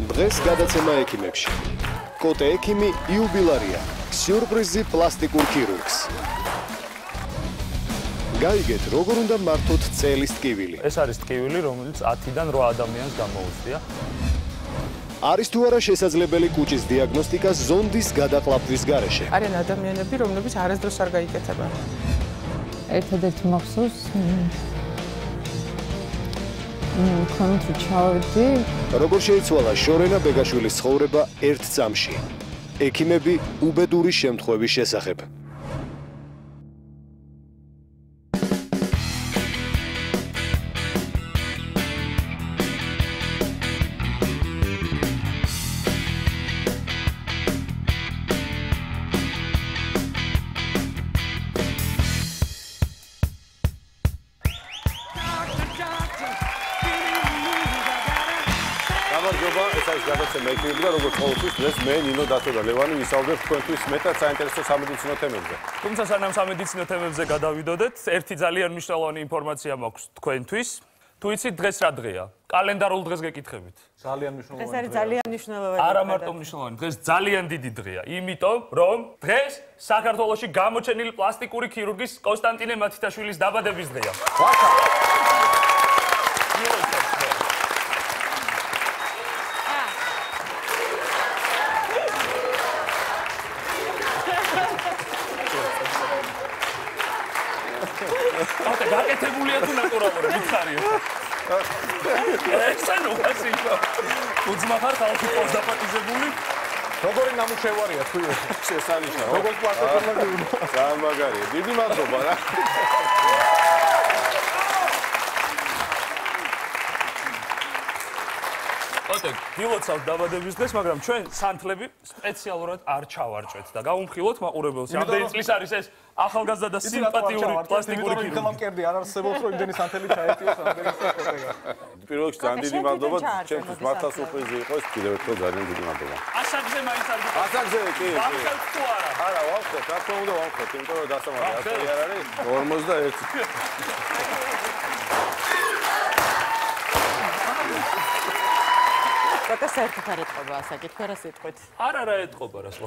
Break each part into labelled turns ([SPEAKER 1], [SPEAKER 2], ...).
[SPEAKER 1] დღეს გადაცემა ექიმებში. კოტე ექიმი იუბილარია, სიურპრიზი პლასტიკურ ქირურგს. გაიგეთ, როგორ უნდა მართოთ წელის ტკივილი.
[SPEAKER 2] ეს არის ტკივილი, რომელიც 10-დან 8 ადამიანს გამოუწვია.
[SPEAKER 1] არის თუ არა შესაძლებელი კუჭის დიაგნოსტიკა ზონდის გადაყლაპვის გარეშე.
[SPEAKER 3] არიან ადამიანები, რომლებიც არასდროს არ გაიკეთება.
[SPEAKER 4] ერთადერთი მახსოვს კონტრ ჩავდი.
[SPEAKER 1] როგორ შეიცვალა შორენა ბეგაშვილის ცხოვრება ერთ წამში. ექიმები უბედური შემთხვევის შესახებ.
[SPEAKER 5] როგორც ყოველთვის დღეს მე ნინო დათო და ლევანი ვისაუბრებთ თქვენთვის მეტად საინტერესო სამედიცინო თემებზე.
[SPEAKER 2] თუმცა სანამ სამედიცინო თემებზე გადავიდოდეთ, ერთი ძალიან მნიშვნელოვანი ინფორმაცია მაქვს თქვენთვის. თუ იცით დღეს რა დღეა? კალენდარულ დღეს გეკითხებით.
[SPEAKER 5] ძალიან მნიშვნელოვანი.
[SPEAKER 6] ეს არის ძალიან მნიშვნელოვანი.
[SPEAKER 2] არა მარტო მნიშვნელოვანი, დღეს ძალიან დიდი დღეა. იმიტომ, რომ დღეს საქართველოში გამოჩენილი პლასტიკური ქირურგის კონსტანტინე მათითაშვილის დაბადების დღეა. გაკეთებულია თუ ნატურალურად მითხარიო. ეს ანუ ასიკო. უძმახარ ხალხი პოსტაპატიზებული.
[SPEAKER 5] როგორი ნამუშევარია თუ შესანიშნავი. როგორ პასუხობდი? სამაგარია. დიდი მადლობა რა.
[SPEAKER 2] ოტე, გილოცავთ დაბადების დღეს, მაგრამ ჩვენ სანთლები სპეციალურად არ ჩავარჭვეთ და გავუმხილოთ მაყურებელს. რამდენი წლის არის ეს ახალგაზრდა და სიმპათიური პლასტიკური ქირურგი.
[SPEAKER 5] იმიტომ მკერდი არ არსებობს, რომ იმდენი სანთელი ჩაეტიოს ამდენი სპექტაკლა. პირველ რიგში ძალიან დიდი მადლობა, ჩემთვის მართლა სურპრიზი იყო ეს კიდევ ერთხელ ძალიან დიდი მადლობა.
[SPEAKER 2] ასაგზე მაინც არ გიყავს.
[SPEAKER 5] ასაგზე კი.
[SPEAKER 2] ვახშევთ თუ არა?
[SPEAKER 5] არა, ვახშევთ, რა თქმა უნდა ვახშევთ, იმიტომ რომ დასამართი ასეთი არ არის 41.
[SPEAKER 6] კოტე საერთოდ არ ეთყობა ასაკითხვა რა სიტყვით.
[SPEAKER 2] არა ეთყობა რა სხვა.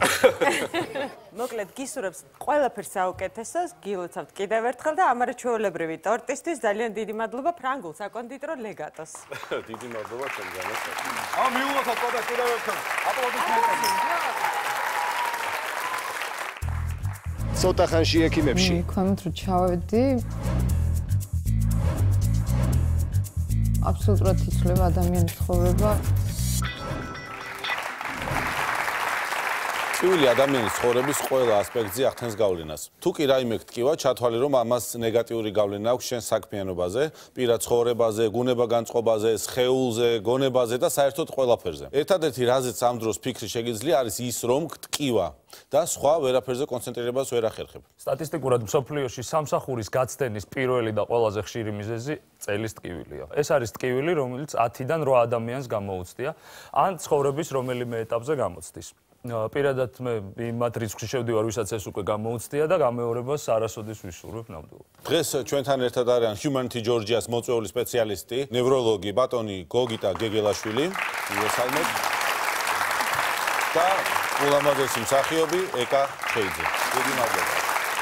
[SPEAKER 6] მოკლედ გისურვებს ყველაფერს საუკეთესოს, გილოცავთ კიდევ ერთხელ და ამარე ჩვეულებრივი ტორტისთვის ძალიან დიდი მადლობა ფრანგულ საკონდიტრო ლეგატოს.
[SPEAKER 5] დიდი მადლობა ჩემგანაც.
[SPEAKER 7] მიულოცავთ კოტე კიდევ ერთხელ. აპლოდისმენტები.
[SPEAKER 1] ცოტა ხანში ექიმებში.
[SPEAKER 4] კონტრ ჩავდი. აბსოლუტურად იცვლება ადამიანის ცხოვრება.
[SPEAKER 5] ტკივილი ადამიანის ცხოვრების ყველა ასპექტზე ახდენს გავლენას. თუ კი რაიმე გტკივა, ჩათვალე რომ ამას ნეგატიური გავლენა აქვს შენ საქმიანობაზე, პირად ცხოვრებაზე, გუნება-განწყობაზე, სხეულზე, გონებაზე და საერთოდ ყველაფერზე. ერთადერთი რაზეც ამ დროს ფიქრი შეგიძლია არის ის, რომ გტკივა და სხვა ვერაფერზე კონცენტრირებას ვერ ახერხებ.
[SPEAKER 2] სტატისტიკურად მსოფლიოში სამსახურის გაცდენის პირველი და ყველაზე ხშირი მიზეზი წელის ტკივილია. ეს არის ტკივილი, რომელიც 10-დან 8 ადამიანს გამოუწვია, ან ცხოვრების რომელიმე ეტაპზე გამოცდის. პირადად მე იმათ რისკში შევდივარ, ვისაც ეს უკვე გამოუწვია და გამეორებას არასოდეს ვისურვებ ნამდვილად.
[SPEAKER 5] დღეს ჩვენთან ერთად არიან Humanity Georgia-ს მოწვეული სპეციალისტი, ნევროლოგი ბატონი გოგიტა გეგელაშვილი, მოგესალმებით. და ულამაზესი მსახიობი ეკა ჩეიძე. დიდი მადლობა.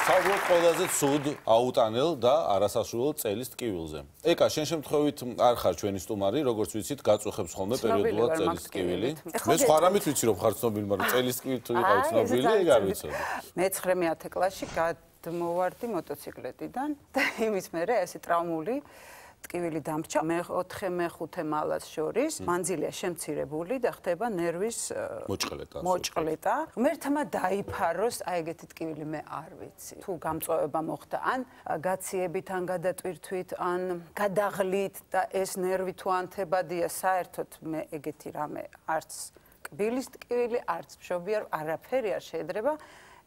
[SPEAKER 5] საუბრობთ ყველაზე ცუდ, აუტანელ და არასასრულო წელის ტკივილზე. ეკა, შენ შემთხვევით არ ხარ ჩვენი სტუმარი, როგორც ვიცით, გაწუხებს ხოლმე პერიოდულად წელის ტკივილი. მე სხვა რამით ვიცი რომ ხარ ცნობილი, მაგრამ წელის ტკივილი თუ იყავ ცნობილი, ეგ არ ვიცოდი.
[SPEAKER 8] მე 9-10 კლასში გადმოვარდი მოტოციკლეტიდან და იმის მერე ესე ტრაუმული ტკივილი დამრჩა. მე 4-5 მალას შორის მანძილია შემცირებული და ხდება ნერვის მოჭყლეტა. ღმერთმა დაიფაროს, აი ეგეთი ტკივილი მე არ ვიცი. თუ გამწვავება მოხდა ან გაციებით, ან გადატვირთვით, ან გადაღლით და ეს ნერვი თუ ანთებადია, საერთოდ მე ეგეთი რამე არც კბილის ტკივილი, არც მშობია, არაფერი არ შეიძლება.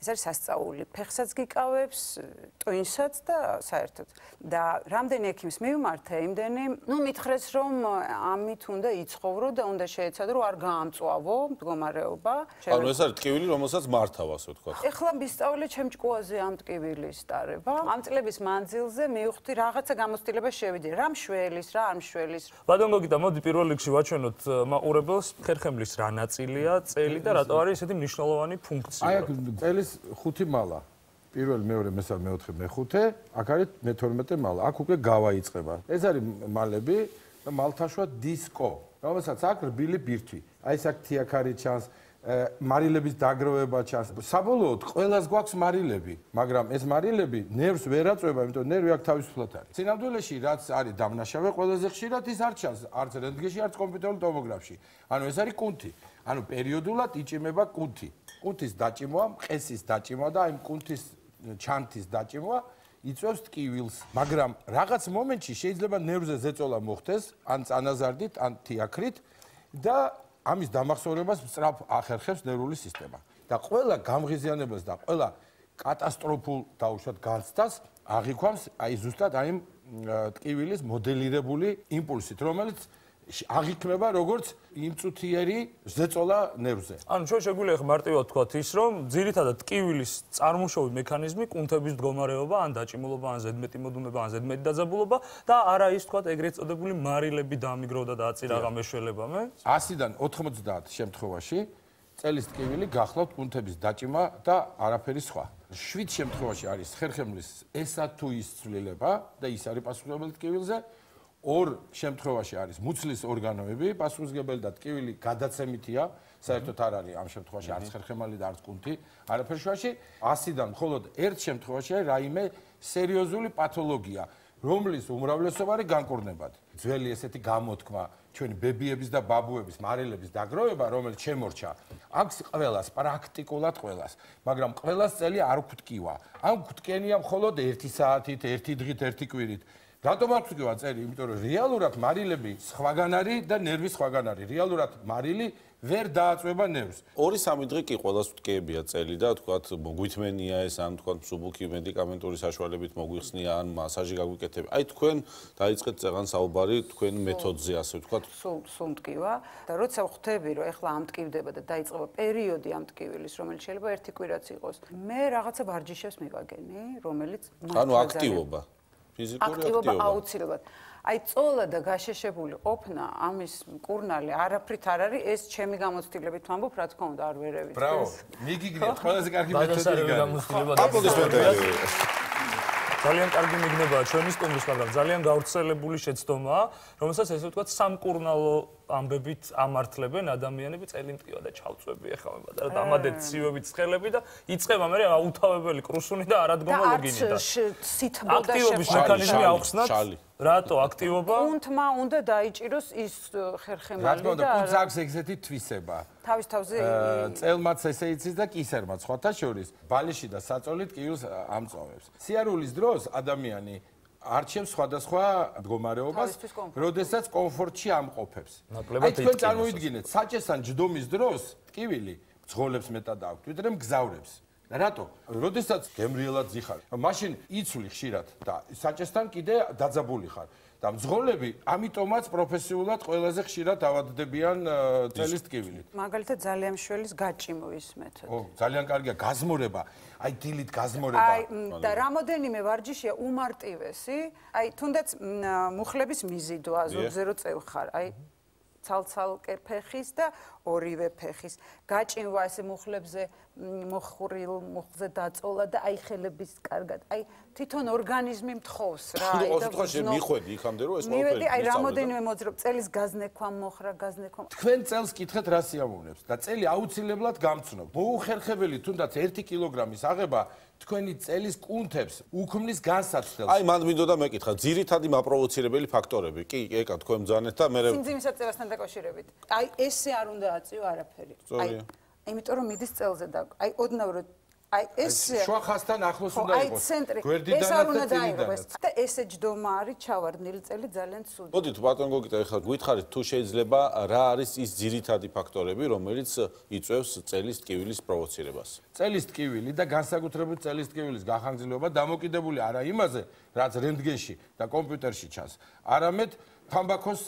[SPEAKER 8] ეს არის სასწაული. ფეხსაც გიკავებს, ტვინსაც და საერთოდ. და რამდენი ექიმს მივმართე, იმდენი, მითხრეს რომ ამით უნდა იცხოვრო და უნდა შეეცადო რომ არ გაამწვავო მდგომარეობა.
[SPEAKER 5] ანუ ეს არის ტკივილი, რომელსაც მართავ, ასე ვთქვათ.
[SPEAKER 8] ეხლა ვისწავლე ჩემ ჭკუაზე ამ ტკივილის ტარება. ამ წლების მანძილზე მივხვდი რაღაცა გამოცდილება შევიდე. რა მშველის, რა არ მშველის.
[SPEAKER 2] ბატონ გოგიტა, მოდი პირველ რიგში ვაჩვენოთ მაყურებელს ხერხემლის რა ნაწილია, წელი და რატო არის ესეთი მნიშვნელოვანი ფუნქცია.
[SPEAKER 9] აი აქ წელის 5 მალა. პირველი, მეორე, მესამე, მეოთხე, მეხუთე, აქ არის მე-12 მალა. აქ უკვე გავა იწყება. ეს არის მალები და მალთაშუა დისკო, რომელსაც აქ რბილი ბირთვი. აი ეს აქ თიაქარი ჩანს, მარილების დაგროვება ჩანს. საბოლოოდ ყველას გვაქვს მარილები, მაგრამ ეს მარილები ნერვს ვერ აწვება, იმიტომ ნერვი აქ თავისუფლად არის. სინამდვილეში რაც არის დამნაშავე, ყველაზე ხშირად ის არ ჩანს, არც რენტგენში, არც კომპიუტერულ ტომოგრაფში. ანუ ეს არის კუნთი. ანუ პერიოდულად იჭიმება კუნთი. კუნთის დაჭიმვა, მყესის დაჭიმვა და აი კუნთის ჩანთის დაჭიმვა იწვევს ტკივილს, მაგრამ რაღაც მომენტში შეიძლება ნერვზე ზეწოლა მოხდეს, ან წანაზარდით, ან თიაქრით და ამის დამახსოვრებას სწრაფ ახერხებს ნერვული სისტემა. და ყველა გამღიზიანებას და ყველა კატასტროფულ დაუშვათ განცდას აღიქვამს აი ზუსტად აი ტკივილის მოდელირებული იმპულსით, რომელიც აღიქმება როგორც იმწუთიერი ზეწოლა ნერვზე.
[SPEAKER 2] ანუ ჩვენ შეგვიძლია ხა მარტივად თქვათ ის, რომ ძირითადად ტკივილის წარმოშობი მექანიზმი კუნთების მდგომარეობა, ან დაჭიმულობა, ან ზედმეტი მოდუნება, ან ზედმეტი დაძაბულობა და არა ის თქვათ ეგრეთ წოდებული მარილები დამიგროვდა და აწირა გამეშველება მე.
[SPEAKER 9] 100-დან 90 შემთხვევაში წელის ტკივილი გახლავთ კუნთების დაჭიმა და არაფერი სხვა. 7 შემთხვევაში არის ხერხემლის ესა თუ ის ცვლილება და ის არის პასუხისმგებელი ტკივილზე. 2 შემთხვევაში არის მუცლის ორგანოები, პასუხისმგებელი და ტკივილი გადაცემითია, საერთოდ არ არის ამ შემთხვევაში არც ხერხემალი და არც კუნთი, არაფერი შუაში. 100-დან მხოლოდ 1 შემთხვევაში არის რაიმე სერიოზული პათოლოგია, რომლის უმრავლესობა არის განკურნებადი. ძველი ესეთი გამოთქმა, ჩვენი ბებიების და ბაბუების მარილების დაგროვება, რომელიც შემორჩა, აქვს ყველას, პრაქტიკულად ყველას, მაგრამ ყველას წელი არ გვტკივა. ამ გვტკენია მხოლოდ 1 საათით, 1 დღით, 1 კვირით. რატომ არ გვტკივა წელი? იმიტომ რომ რეალურად მარილები სხვაგან არის და ნერვი სხვაგან არის. რეალურად მარილი ვერ დააწვება ნერვს.
[SPEAKER 5] 2-3 დღე კი ყველას ვტკიებია წელი და თქვათ მოგვითმენია ეს ან თქვათ მსუბუქი მედიკამენტური საშუალებით მოგვიხსნია ან მასაჟი გაგვიკეთებ. აი თქვენ დაიწყეთ წეღან საუბარი თქვენ მეთოდზე ასე ვთქვათ.
[SPEAKER 8] სულ მტკივა და როცა ხვდები რომ ეხლა ამტკივდება და დაიწყება პერიოდი ამ ტკივილის, რომელიც შეიძლება 1 კვირაც იყოს. მე რაღაცა ვარჯიშებს მივაგენი, რომელიც
[SPEAKER 5] ანუ აქტივობა, ფიზიკური
[SPEAKER 8] აქტივობა აუცილებლად. აი წოლა და გაშეშებული ყოფნა, ამის მკურნალი არაფრით არ არის, ეს ჩემი გამოცდილებით ვამბობ, რა თქმა უნდა, არ ვერევით.
[SPEAKER 9] ბრავო, მიგიგნიათ, ყველაზე კარგი მეთოდი
[SPEAKER 2] გამოცდილება.
[SPEAKER 5] აპლოდისმენტები.
[SPEAKER 2] ძალიან კარგი მიგნებაა ჩვენი სტუმრის, მაგრამ ძალიან გავრცელებული შეცდომაა, რომელსაც ესე ვთქვათ სამკურნალო ამბებით ამართლებენ ადამიანები, წელი მტკივა და ჩავწვევი ეხავება და დამადეთ ცივებით ცხელები და იწყება მე აუთავებელი კრუსუნი და არადგომა ლოგინი და აქტივობის მექანიზმი აუხსნათ. რატო აქტივობა?
[SPEAKER 8] კუნთმა უნდა დაიჭიროს ის ხერხემალი და
[SPEAKER 9] კუნთს აქვს ეგზეთი თვისება.
[SPEAKER 8] თავის თავზე
[SPEAKER 9] წელმაც ესე იცის და კისერმაც სხვათა შორის ბალიში და საწოლი ტკივილს ამწვავებს. სიარულის დროს ადამიანი არჩევს სხვადასხვა მდგომარეობას, როდესაც კომფორტში ამყოფებს. აი თქვენ წარმოიდგინეთ, საჭესან ჯდომის დროს ტკივილი მძღოლებს მეტად აქვს, ვიდრე მგზავრებს. რატო? როდესაც გემრიელად ზიხარ, მაშინ იცვლი ხშირად და საჭესთან კიდე დაძაბული ხარ. და მძღოლები ამიტომაც პროფესიულად ყველაზე ხშირად ავადდებიან წელის ტკივილით.
[SPEAKER 8] მაგალითად ძალიან მშველის გაჭიმვის მეთოდი.
[SPEAKER 9] ო, ძალიან კარგია გაზმორება. აი დილით გაზმორება.
[SPEAKER 8] აი და რამოდენიმე ვარჯიშია უმარტივესი. აი თუნდაც მუხლების მიზიდვა ზოგზე რო წევხარ. აი ცალ-ცალკე ფეხის და ორივე ფეხის გაჭიმვა ესე მუხლებზე მოხურილ მუხლზე დაწოლა და აი ხელების კარგად აი თვითონ ორგანიზმი მთხოვს რა
[SPEAKER 5] აი და ოთხში მიხვედი იქამდე რომ ეს ყველაფერი
[SPEAKER 8] მივედი აი რამოდენიმე მოძრაობ წელის გაზნექვა მოხრა გაზნექვა
[SPEAKER 9] თქვენ წელს კითხეთ რა სიამოვნებს და წელი აუცილებლად გამცნობ მოუხერხებელი თუნდაც 1 კილოგრამის აღება თქვენი წელის კუნთებს უქმნის განსაცდელს.
[SPEAKER 5] აი მან მინდოდა მეკითხა, ძირითადი მაპროვოცირებელი ფაქტორები. კი, ეკა თქვენ ბძანეთ და მე
[SPEAKER 8] სიმძიმის აწევასთან დაკავშირებით. აი ესე არ უნდა აწიო არაფერი. აი, იმიტომ რომ მიდის წელზე და აი ოდნავ რომ აი ეს
[SPEAKER 9] შუა ხაზთან ახლოს უნდა
[SPEAKER 8] აი
[SPEAKER 9] იყოს.
[SPEAKER 8] ცენტრი. ეს
[SPEAKER 9] გვერდიდანაც
[SPEAKER 8] არ
[SPEAKER 9] და
[SPEAKER 8] უნდა დაიღოს.
[SPEAKER 9] წინიდანაც.
[SPEAKER 8] და ესე ჯდომა არის ჩავარდნილი წელი ძალიან ცუდი.
[SPEAKER 5] მოდით ბატონ გოგიტა ეხლა გითხარით თუ შეიძლება რა არის ის ძირითადი ფაქტორები რომელიც იწვევს წელის ტკივილის პროვოცირებას.
[SPEAKER 9] წელის ტკივილი და განსაკუთრებით წელის ტკივილის გახანგრძლივობა დამოკიდებული არა იმაზე, რაც რენტგენში და კომპიუტერში ჩანს, არამედ თამბაქოს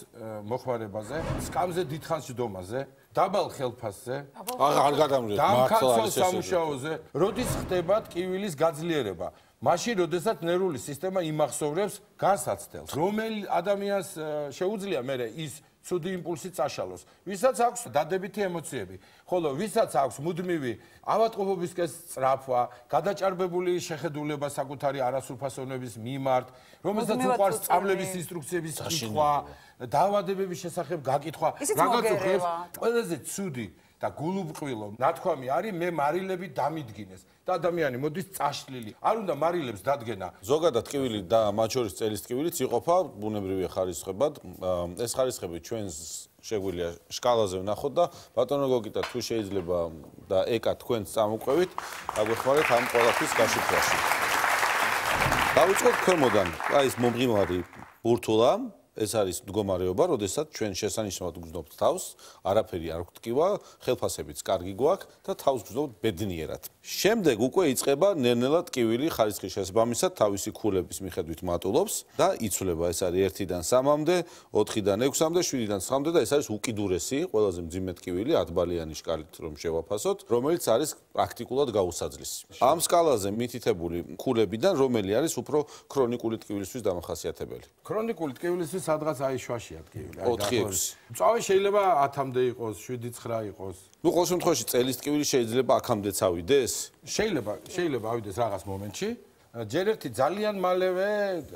[SPEAKER 9] მოხმარებაზე, სკამზე დიდხანს ჯდომაზე, დაბალ ხელფასზე,
[SPEAKER 5] არ გადამრიოთ
[SPEAKER 9] დამქაცველ სამუშაოზე, როდის ხდება ტკივილის გაძლიერება? მაშინ, როდესაც ნერვული სისტემა იმახსოვრებს განსაცდელს. რომელ ადამიანს შეუძლია მერე ის ცუდი იმპულსი წაშალოს, ვისაც აქვს დადებითი ემოციები, ხოლო ვისაც აქვს მუდმივი ავადმყოფობისკენ სწრაფვა, გადაჭარბებული შეხედულება საკუთარი არასრულფასოვნების მიმართ, რომელსაც უყვარს სწავლების ინსტრუქციების კითხვა, დაავადებების შესახებ გაკითხვა, რაღაც უხერხს, ყველაზე ცუდი და გულუბრყვილო ნათქვამი არის მე მარილები დამიდგინეს და ადამიანი მოდის წაშლილი. არ უნდა მარილებს დადგენა.
[SPEAKER 5] ზოგადად ტკივილი და მათ შორის წელის ტკივილიც იყოფა ბუნებრივი ხარისხებად. ეს ხარისხები ჩვენს შეგვიძლია შკალაზე ვნახოთ და ბატონო გოგიტა თუ შეიძლება და ეკა თქვენს წამოყვებით, აგვეხმარეთ ამ ყველაფრის გაშიფრვაში. დავიწყოთ ქვემოდან. აი ეს მომღიმარი ბურთულა ეს არის მდგომარეობა, როდესაც ჩვენ შესანიშნავად გგზნობთ თავს, არაფერი არ გვტკივა, ხელფასებიც კარგი გვაქვს და თავს გგზნობთ ბედნიერად. შემდეგ უკვე იწყება ნელ-ნელა ტკივილი ხარისხის შესაბამისად თავისი ქულების მიხედვით მატულობს და იცვლება. ეს არის 1-დან 3-მდე, 4-დან 6-მდე, 7-დან 9-მდე და ეს არის უკიდურესი, ყველაზე მძიმე ტკივილი 10-ბალიანი შკალით რომ შევაფასოთ, რომელიც არის პრაქტიკულად გაუსაძლისი. ამ სკალაზე მითითებული ქულებიდან რომელი არის უფრო ქრონიკული ტკივილისთვის დამახასიათებელი?
[SPEAKER 9] ქრონიკული ტკივილისთვის სადღაც აი შვაშია ტკივილი.
[SPEAKER 5] აი 4-6.
[SPEAKER 9] მწვავე შეიძლება 10-მდე იყოს, 7-9 იყოს.
[SPEAKER 5] ნუ ყოველ შემთხვევაში წელის ტკივილი შეიძლება აქამდეც ავიდეს?
[SPEAKER 9] შეიძლება ავიდეს რაღაც მომენტში. ჯერ ერთი ძალიან მალევე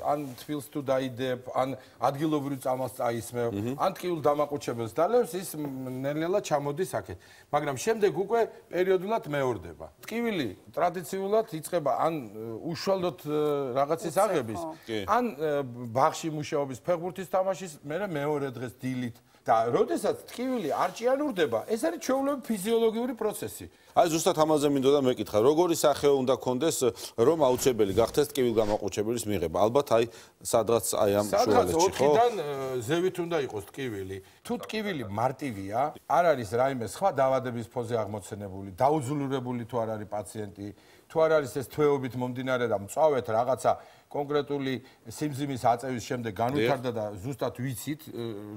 [SPEAKER 9] ან თბილს თუ დაიდებ, ან ადგილობრივ წამალს წაისმევ, ან ტკივილ დამაყუჩებელს დალევს, ის ნელ-ნელა ჩამოდის აქეთ. მაგრამ შემდეგ უკვე პერიოდულად მეორდება. ტკივილი ტრადიციულად იწყება ან უშუალოდ რაღაცის აღების, ან ბაღში მუშაობის, ფეხბურთის თამაშის, მეორე დღეს დილით. და როდესაც ტკივილი არ ჭიანურდება, ეს არის ჩვეულებრივი ფიზიოლოგიური პროცესი.
[SPEAKER 5] აი ზუსტად ამაზე მინდოდა მეკითხა, როგორი სახეო უნდა კონდეს, რომ აუცილებელი გახდეს ტკივილ გამაყუჩებელის მიღება. ალბათ აი სადღაც აი ამ შუალედში, ხო?
[SPEAKER 9] 4-დან ზევით უნდა იყოს ტკივილი. თუ ტკივილი მარტივია, არ არის რაიმე სხვა დაავადების ფოზე აღმოცენებული, დაუძულურებული თუ არ არის პაციენტი, თუ არ არის ეს თვეობით მომდინარე და მწვავედ რაღაცა კონკრეტული სიმძიმის აწევის შემდეგ განვითარდა და ზუსტად ვიცით,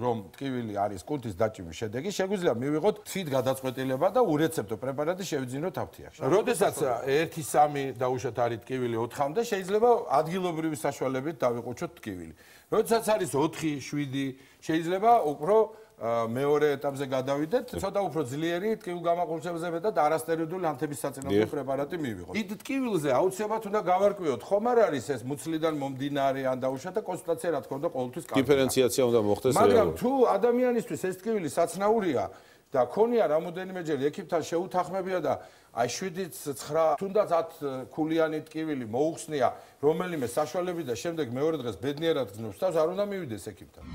[SPEAKER 9] რომ ტკივილი არის კუნთის დაჭიმის შედეგი, შეგვიძლია მივიღოთ თვით გადაწყვეტილება და ურეცეპტო პრეპარატი შევიძინოთ აფთიაქში. როდესაც 1-3 დაუშვათ არის ტკივილი 4-მდე, შეიძლება ადგილობრივი საშუალებით დავიყუჩოთ ტკივილი. როდესაც არის 4-7, შეიძლება უფრო მეორე ეტაპზე გადავიდეთ, ცოტა უფრო ძლიერი ტკივილ გამაყუჩებელზე და არასტერიდული ანთების საწინააღმდეგო პრეპარატი მივიღოთ. დიდ ტკივილზე აუცილებლად უნდა გავარკვიოთ, ხომ არ არის ეს მუცლიდან მომდინარე ან დაუშვათ და კონსულტაცია რა თქმა უნდა ყოველთვის კარგია.
[SPEAKER 5] დიფერენციაცია უნდა მოხდეს.
[SPEAKER 9] მაგრამ თუ ადამიანისთვის ეს ტკივილი საცნაურია და ქონია რამოდენიმეჯერ ექიპთან შეუთანხმებია და აი 7-9 თუნდაც 10 ქულიანი ტკივილი მოუხსნია რომელიმე საშუალებით და შემდეგ მეორე დღეს ბედნიერად გზნობს თავს, არ უნდა მივიდეს ექიპთან.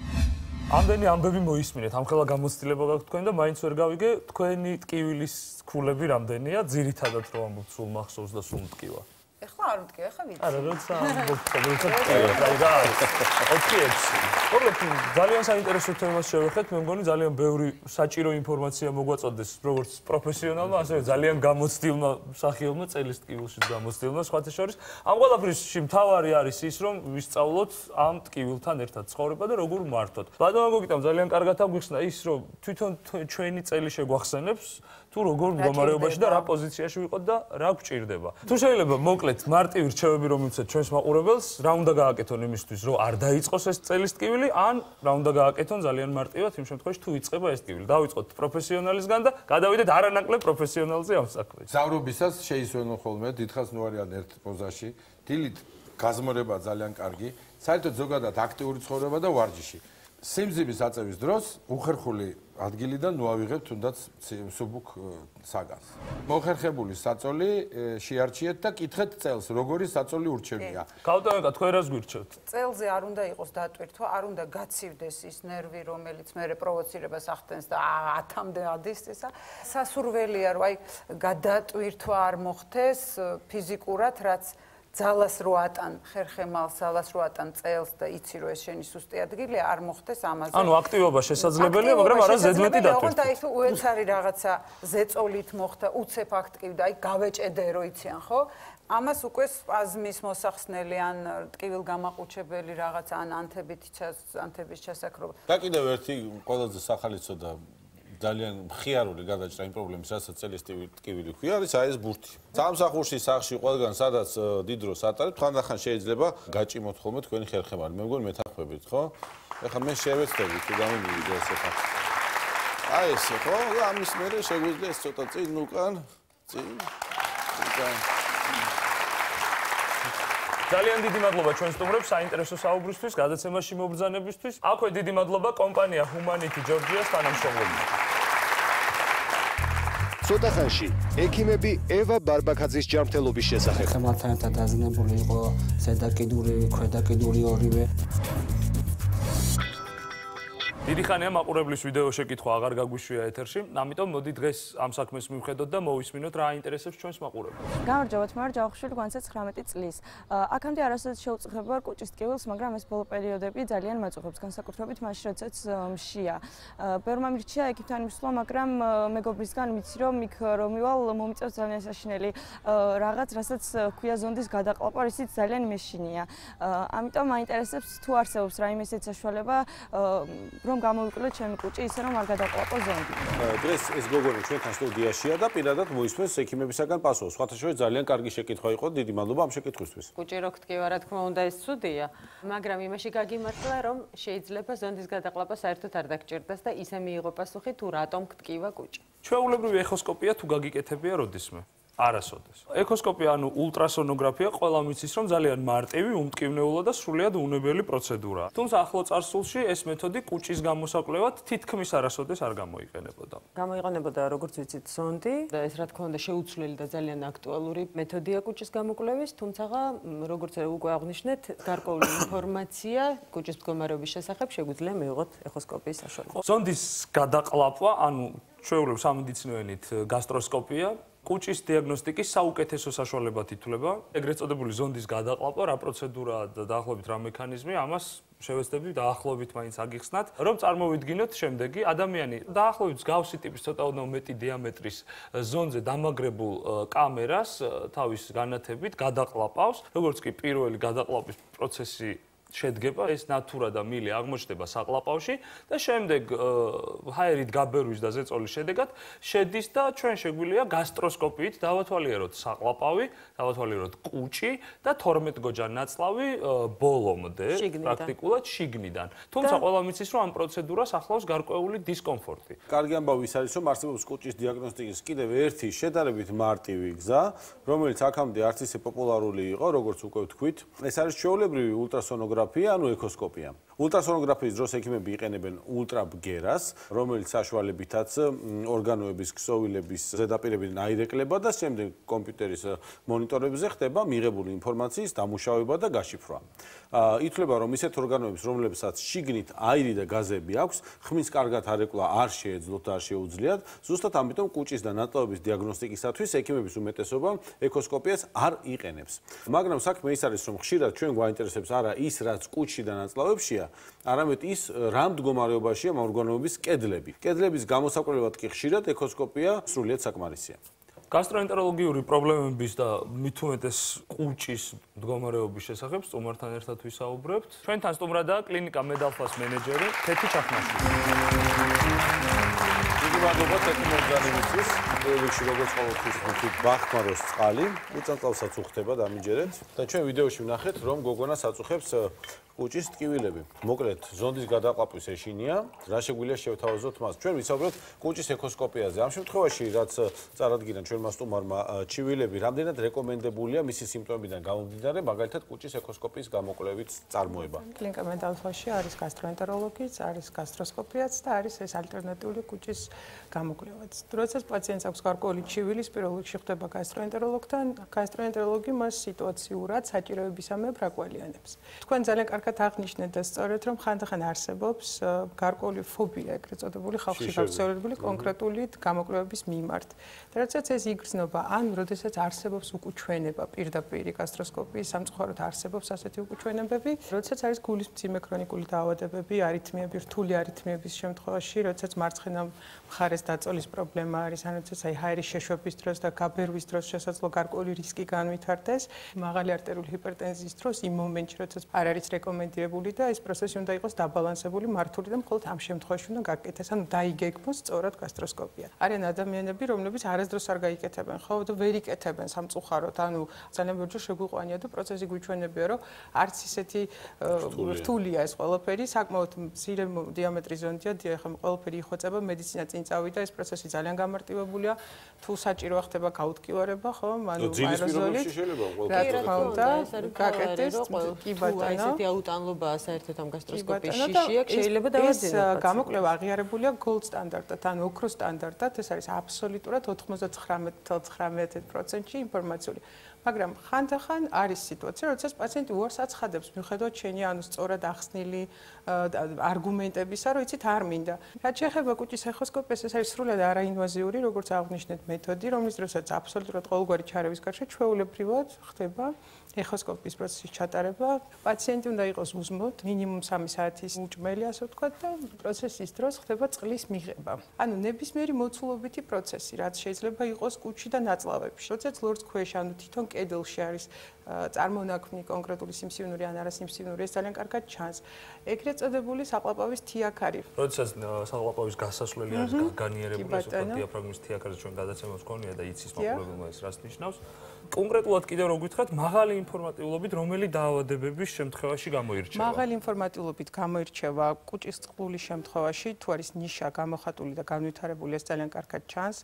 [SPEAKER 2] ამდენი ამბები მოისმინეთ, ამხელა გამოცდილება გაქვთ თქვენ და მაინც ვერ გავიგე, თქვენი ტკივილის ქულები რამდენია, ძირითადად რო ამბობთ სულ მახსოვს და სულ მტკივა.
[SPEAKER 8] ეხლა არ ვიტყვი, ეხლა ვიცი.
[SPEAKER 2] არა, როცა ამბობთ, ყოველთვის აი რა არის. ოკეი. ყოველთვის ძალიან საინტერესო თემას შევეხეთ, მე მგონი ძალიან ბევრი საჭირო ინფორმაცია მოგვაწოდეს როგორც პროფესიონალმა, ასევე ძალიან გამოცდილმა მსახიობმა, წელის ტკივილში გამოცდილმა სხვათა შორის. ამ ყველაფრში მთავარი არის ის, რომ ვისწავლოთ ამ ტკივილთან ერთად ცხოვრება და როგორ მართოთ. ბატონო გოგიტამ ძალიან კარგად აგვიხსნა ის, რომ თვითონ ჩვენი წელი შეგვახსენებს თუ როგორ მდგომარეობაში და რა პოზიციაში ვიყოთ და რა გვჭირდება. თუ შეიძლება მოკლედ მარტივი რჩევები რომ მიცეთ ჩვენს მაყურებელს, რა უნდა გააკეთონ იმისთვის, რომ არ დაიწყოს ეს წელის ტკივილი, ან რა უნდა გააკეთონ ძალიან მარტივად იმ შემთხვევაში თუ იწყება ეს ტკივილი. დავიწყოთ პროფესიონალისგან და გადავიდეთ არანაკლებ პროფესიონალზე ამ საქმეში.
[SPEAKER 9] ზავრობისას შეისვენო ხოლმე დიდხანს ნუ არიან ერთ პოზაში. დილით გაზმორება ძალიან კარგი, საერთოდ ზოგადად აქტიური ცხოვრება და ვარჯიში. სიმძიმის აწევის დროს უხერხული ადგილიდან ნუავიღებ თუნდაც სუბუქ საგანს. მოხერხებული საწოლი შეარჩიეთ და კითხეთ წელს, როგორი საწოლი ურჩევნია.
[SPEAKER 2] გავტოვებთ, თქვენ რას გვირჩევთ?
[SPEAKER 8] წელზე არ უნდა იყოს დატვირთვა, არ უნდა გაცივდეს ის ნერვი, რომელიც მე პროვოცირებას ახდენს და 10-მდე ადის ისა. სასურველია, რომ აი გადატვირთვა არ მოხდეს ფიზიკურად, რაც ძალას რო ატან ხერხემალს, ძალას რო ატან წელს და იცი რომ ეს შენი სუსტი ადგილია, არ მოხდეს ამაზე.
[SPEAKER 2] ანუ აქტივობა შესაძლებელია, მაგრამ არა ზედმეტი დატვირთვა.
[SPEAKER 8] ოღონდ აი თუ უეცარი რაღაცა ზეწოლით მოხდა, უცებ აქტივდა, აი გავეჭედე რო იციან, ხო? ამას უკვე სპაზმის მოსახსნელი ან ტკივილ გამაყუჩებელი რაღაც ან ანთების ჩასაქრობა.
[SPEAKER 5] და კიდევ ერთი ყველაზე სახალისო და ძალიან მხიარული გადაჭრა იმ პრობლემის, რასაც წელის ტკივილი ქვია, არის აი ეს ბურთი. სამსახურში, სახლში, ყველგან სადაც დიდ დროს ატარებთ, ხანდახან შეიძლება გაჭიმოთ ხოლმე თქვენი ხერხემალი. მე მგონი მეთანხმებით, ხო? ეხლა მე შევეცდები თუ გამომივიდე ეს ახლა. აი ესე, ხო? ამის მერე შეგვიძლია ეს ცოტა წინ უკან.
[SPEAKER 2] ძალიან დიდი მადლობა ჩვენ სტუმრებს საინტერესო საუბრისთვის, გადაცემაში მობრძანებისთვის. აქვე დიდი მადლობა კომპანია Humanity Georgia-ს თანამშრომლობისთვის.
[SPEAKER 1] ცოტა ხანში ექიმები ევა ბარბაქაძის ჯანმრთელობის შესახებ.
[SPEAKER 10] ხემალთან ერთად დაზიანებული იყო ზედაკიდური, ქვედაკიდური ორივე.
[SPEAKER 2] დიდი ხანია მაყურებლის ვიდეო შეკითხვა აღარ გაგვიშვია ეთერში, ამიტომ მოდი დღეს ამ საქმეს მივხედოთ და მოვისმინოთ რა აინტერესებს ჩვენს მაყურებელს.
[SPEAKER 11] გამარჯობა, თმარ ჯავახიშვილი, გვანცეთ 19 წლის. აქამდე არასოდეს შეუწყება ვარ კუჭის ტკივილს, მაგრამ ეს ბოლო პერიოდები ძალიან მაწყობს, განსაკუთრებით მაშინ, როდესაც მშია. ბევრმა მირჩია ექიმთან მისვლა, მაგრამ მეგობრისგან ვიცი, რომ იქ რომ მივალ, მომიწევს ძალიან საშინელი რაღაც, რასაც ქვია ზონდის გადაყლაპვა, ისიც ძალიან მეშინია. ამიტომ მაინტერესებს თუ არსებობს რაიმე ისეთი საშუალება, რომ გამოვიკლოთ ჩემი კუჭი ისე რომ არ გადაყლაპო ზონდი.
[SPEAKER 5] დღეს ეს გოგონა ჩვენთან სტუდიაშია და პირადად მოისმენს ექიმებისაგან პასუხს. სხვათა შორის ძალიან კარგი შეკითხვა იყო, დიდი მადლობა ამ შეკითხვისთვის.
[SPEAKER 6] კუჭი რო გტკივა, რა თქმა უნდა, ეს ცუდია, მაგრამ იმაში გაგიმართლა, რომ შეიძლება ზონდის გადაყლაპვა საერთოდ არ დაგჭირდეს და ისე მიიღო პასუხი თუ რატომ გტკივა კუჭი.
[SPEAKER 2] ჩვეულებრივი ეხოსკოპია თუ გაგიკეთებია როდისმე? არასოდეს. ეხოსკოპია, ანუ ულტრასონოგრაფია, ყველა მიცის, რომ ძალიან მარტივი, უმტკივნეულა და სრულიად უნებელი პროცედურაა. თუმცა ახლო წარსულში ეს მეთოდი კუჭის გამოსაკვლევად თითქმის არასოდეს არ გამოიყენებოდა.
[SPEAKER 6] გამოიყენებოდა, როგორც ვიცით, ზონდი და ეს რა თქმა უნდა შეუცვლელი და ძალიან აქტუალური მეთოდია კუჭის გამოკვლევის, თუმცა როგორც უკვე აღნიშნეთ, გარკვეული ინფორმაცია კუჭის მდგომარეობის შესახებ შეგვიძლია მივიღოთ ეხოსკოპიის საშუალებით.
[SPEAKER 2] ზონდის გადაყლაპვა, ანუ ჩვეულებრივ სამედიცინოენით გასტროსკოპია კუჭის დიაგნოსტიკის საუკეთესო საშუალებად ითვლება. ეგრეთ წოდებული ზონდის გადაყლაპვა, რა პროცედურაა და დაახლოებით რა მექანიზმი, ამას შევეცდები დაახლოებით მაინც აგიხსნათ, რომ წარმოვიდგინოთ შემდეგი ადამიანი დაახლოებით მსგავსი ტიპის ცოტა მეტი დიამეტრის ზონზე დამაგრებულ კამერას თავის განათებით გადაყლაპავს, როგორც კი პირველი გადაყლაპვის პროცესი შედგება, ეს ნატურა და მილი აღმოჩნდება საყლაპავში და შემდეგ ჰაერით გაბერვის და ზეწოლის შედეგად შედის და ჩვენ შეგვიძლია გასტროსკოპიით დავათვალიეროთ საყლაპავი, დავათვალიეროთ კუჭი და 12 გოჯა ნაწლავი ბოლომდე, პრაქტიკულად შიგნიდან. თუმცა ყველა მიცის, რომ ამ პროცედურას ახლავს გარკვეული დისკომფორტი.
[SPEAKER 5] კარგი ამბავი ის არის, რომ არსებობს კუჭის დიაგნოსტიკის კიდევ ერთი შედარებით მარტივი გზა, რომელიც აქამდე არც ისე პოპულარული იყო, როგორც უკვე ვთქვით. ეს არის ჩვეულებრივი ულტრასონოგრაფია, ანუ ეკოსკოპია. ულტრასონოგრაფიის დროს ექიმები იყენებენ ულტრაბგერას, რომელიც საშუალებითაც ორგანოების ქსოვილების ზედაპირებიდან აირეკლება და შემდეგ კომპიუტერის მონიტორებზე ხდება მიღებული ინფორმაციის დამუშავება და გაშიფრვა. ითვლება, რომ ისეთ ორგანოებს, რომლებსაც შიგნით აირი და გაზები აქვს, ხმის კარგად არეკლა არ შეეძლოთ და არ შეუძლიათ, ზუსტად ამიტომ კუჭის და ნაწლავების დიაგნოსტიკისათვის ექიმების უმეტესობა ეკოსკოპიას არ იყენებს. მაგრამ საქმე ის არის, რომ ხშირად ჩვენ გვაინტერესებს არა ის, რაც კუჭში და ნაწლავებშია, არამედ ის, რა მდგომარეობაშია ამ ორგანოების კედლები. კედლების გამოსაკვლევად კი ხშირად ეკოსკოპია სრულიად საკმარისია.
[SPEAKER 2] გასტროენტეროლოგიური პრობლემების და მით უმეტეს კუჭის მდგომარეობის შესახებ სტუმართან ერთად ვისაუბრებთ. ჩვენთან სტუმრადაა კლინიკა მედალფას მენეჯერი თეთი ჩახნაშვილი.
[SPEAKER 5] დიდი მადლობა თეთი მოგზაურისთვის. რიგში როგორც ყოველთვის ვთქვით, ბახმაროს წყალი, უწანწალსაც უხდება დამიჯერეთ და ჩვენ ვიდეოში ვნახეთ, რომ გოგონა საწუხებს კუჭის ტკივილები. მოკლედ, ზონდის გადაყლაპვის ეშინია, რა შეგვიძლია შევთავაზოთ მას. ჩვენ ვისაუბროთ კუჭის ეკოსკოპიაზე. ამ შემთხვევაში, რაც წარადგინა ჩვენმა სტუმარმა, ჩივილები რამდენად რეკომენდებულია მისი სიმპტომებიდან გამომდინარე, მაგალითად კუჭის ეკოსკოპიის გამოკვლევით წარმოება.
[SPEAKER 3] კლინიკა მედალხოში არის გასტროენტეროლოგიც, არის გასტროსკოპიაც და არის ეს ალტერნატიული კუჭის გამოკვლევაც. როდესაც პაციენტს აქვს გარკვეული ჩივილის, პირველ რიგში ხდება გასტროენტეროლოგთან, გასტროენტეროლოგი მას სიტუაციურად საჭიროებისამებრ აკვალიანებს. თქვენ ძალიან კარგად აღნიშნეთ და სწორედ რომ ხანდახან არსებობს გარკვეული ფობია, ეგრეთ წოდებული ხალხში გავრცელებული კონკრეტული გამოკვლევების მიმართ. და როდესაც ეს იგრძნობა, ან როდესაც არსებობს უკუჩვენება პირდაპირ გასტროსკოპიის სამწუხაროდ არსებობს ასეთი უკუჩვენებები, როდესაც არის გულის მძიმე ქრონიკული დაავადებები, არითმიები, რთული არითმიების შემთხვევაში, როდესაც მარცხენა მხარეს დაწოლის პრობლემა არის, ან როდესაც ჰაერის შეშვების დროს და გაბერვის დროს შესაძლოა გარკვეული რისკი განვითარდეს, მაღალი არტერიული ჰიპერტენზიის დროს იმ მომენტში, როდესაც არ არის რეკომენდირებული და ეს პროცესი უნდა იყოს დაბალანსებული, მართული და მხოლოდ ამ შემთხვევაში უნდა გაკეთდეს, ანუ დაიგეგმოს სწორად გასტროსკოპია. არიან ადამიანები, რომლებიც არასდროს არ გაიკეთებენ, ხო, და ვერ იკეთებენ სამწუხაროდ, ანუ ძალიან ბევრჯერ შეგვიყვანია და პროცესი გვიჩვენებია, რომ არც ისეთი რთულია ეს ყველაფერი, საკმაოდ მცირე დიამეტრის ზონდია, ახლა ყველაფერი იხვეწება, მედიცინა წინ წავიდა, ეს პროცესი ძალიან გამარტივებულია, თუ საჭიროა ხდება გაუთკივარება, ხო, ანუ აეროზოლით. რა თქმა უნდა, გაკეთდეს, კი ბატონო.
[SPEAKER 6] ესეთი აუტანლობაა საერთოდ ამ გასტროსკოპიის შიში აქვს, შეიძლება დავაძინოთ.
[SPEAKER 3] ეს გამოკვლევა აღიარებულია gold სტანდარტად, ანუ ოქროს სტანდარტად, ეს არის აბსოლუტურად 99.19%-ში ინფორმაციული. მაგრამ ხანდახან არის სიტუაცია, როდესაც პაციენტი უარს აცხადებს, მიუხედავად შენი ანუ სწორად ახსნილი არგუმენტებისა, რომ იცით არ მინდა. რაც შეეხება კუჭის ეხოსკოპიას, ეს არის სრულად არაინვაზიური, როგორც აღნიშნეთ, მეთოდი, რომლის დროსაც აბსოლუტურად ყოველგვარი ჩარევის გარშე ჩვეულებრივად ხდება ეხოსკოპიის პროცესის ჩატარება. პაციენტი უნდა იყოს უსმოთ, მინიმუმ 3 საათის უჭმელი, ასე ვთქვათ, და პროცესის დროს ხდება წყლის მიღება. ანუ ნებისმიერი მოცულობითი პროცესი, რაც შეიძლება იყოს კუჭი და ნაწლავებში. როდესაც ლორds ქვეშ, ანუ თვითონ კედელში არის წარმონაქმნი კონკრეტული სიმსივნური ან არასიმსივნური, ეს ძალიან კარგად ჩანს. ეგრეთ წოდებული საყლაპავის თიაქარი.
[SPEAKER 2] როდესაც საყლაპავის გასასვლელი არის განიერებული, ასე ვთქვათ, დიაფრაგმის თიაქარზე ჩვენ გადაცემას გქონია და იცის მაყურებელმა ეს რას ნიშნავს. კონკრეტულად კიდევ რო გითხრათ, მაღალი ინფორმატიულობით რომელი დაავადებების შემთხვევაში გამოირჩევა?
[SPEAKER 3] მაღალი ინფორმატიულობით გამოირჩევა კუჭის წყლის შემთხვევაში, თუ არის ნიშა გამოხატული და განვითარებული, ეს ძალიან კარგად ჩანს.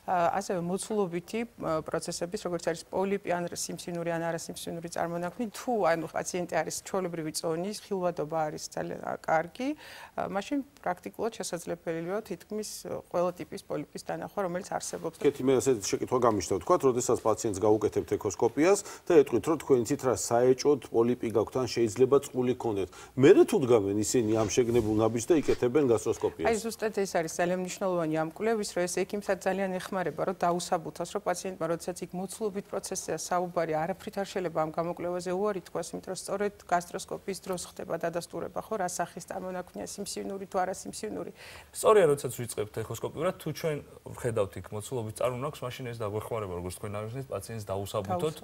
[SPEAKER 3] ასევე მოცულობითი პროცესების, როგორც არის პოლიპი ან სიმსივნური ან არასიმსივნური წარმონაქმნი, თუ ანუ პაციენტი არის ჩვეულებრივი წონის, ხილვადობა არის ძალიან კარგი, მაშინ პრაქტიკულად შესაძლებელია თითქმის ყველა ტიპის პოლიპის დანახვა, რომელიც არსებობს.
[SPEAKER 5] კეთი მე ასეთ შეკითხვა გამიშთა თქვა, როდესაც პაციენტს გაუკეთებთ ეკოსკოპიას და ეტყვით, რომ თქვენ იცით რა საეჭოდ პოლიპი გაქვთ ან შეიძლება წყული გქონდეთ. მერე თუ დგამენ ისინი ამ შეგნებულ ნაბიჯს და იკეთებენ გასტროსკოპიას.
[SPEAKER 3] აი ზუსტად ეს არის ძალიან მნიშვნელოვანი ამ კვლევის, რომ ეს ექიმსაც ძალიან ეხმარება, რომ დაუსაბუთოს, რომ პაციენტმა როდესაც იქ მოცულობით პროცესია საუბარი, არაფრით არ შეიძლება ამ გამოკვლევაზე უარი თქვას, იმიტომ რომ სწორედ გასტროსკოპიის დროს ხდება დადასტურება, ხო, რა სახის წარმონაქმნია, სიმსივნური თუ არასიმსივნური.
[SPEAKER 2] სწორია, როდესაც ვიწყებთ ეხოსკოპიურად, თუ ჩვენ ვხედავთ იქ მოცულობის წარმონაქმნს, მაშინ ეს დაგვეხმარება, როგორც თქვენ აღნიშნეთ, პაციენტს დაუსაბუთოთ.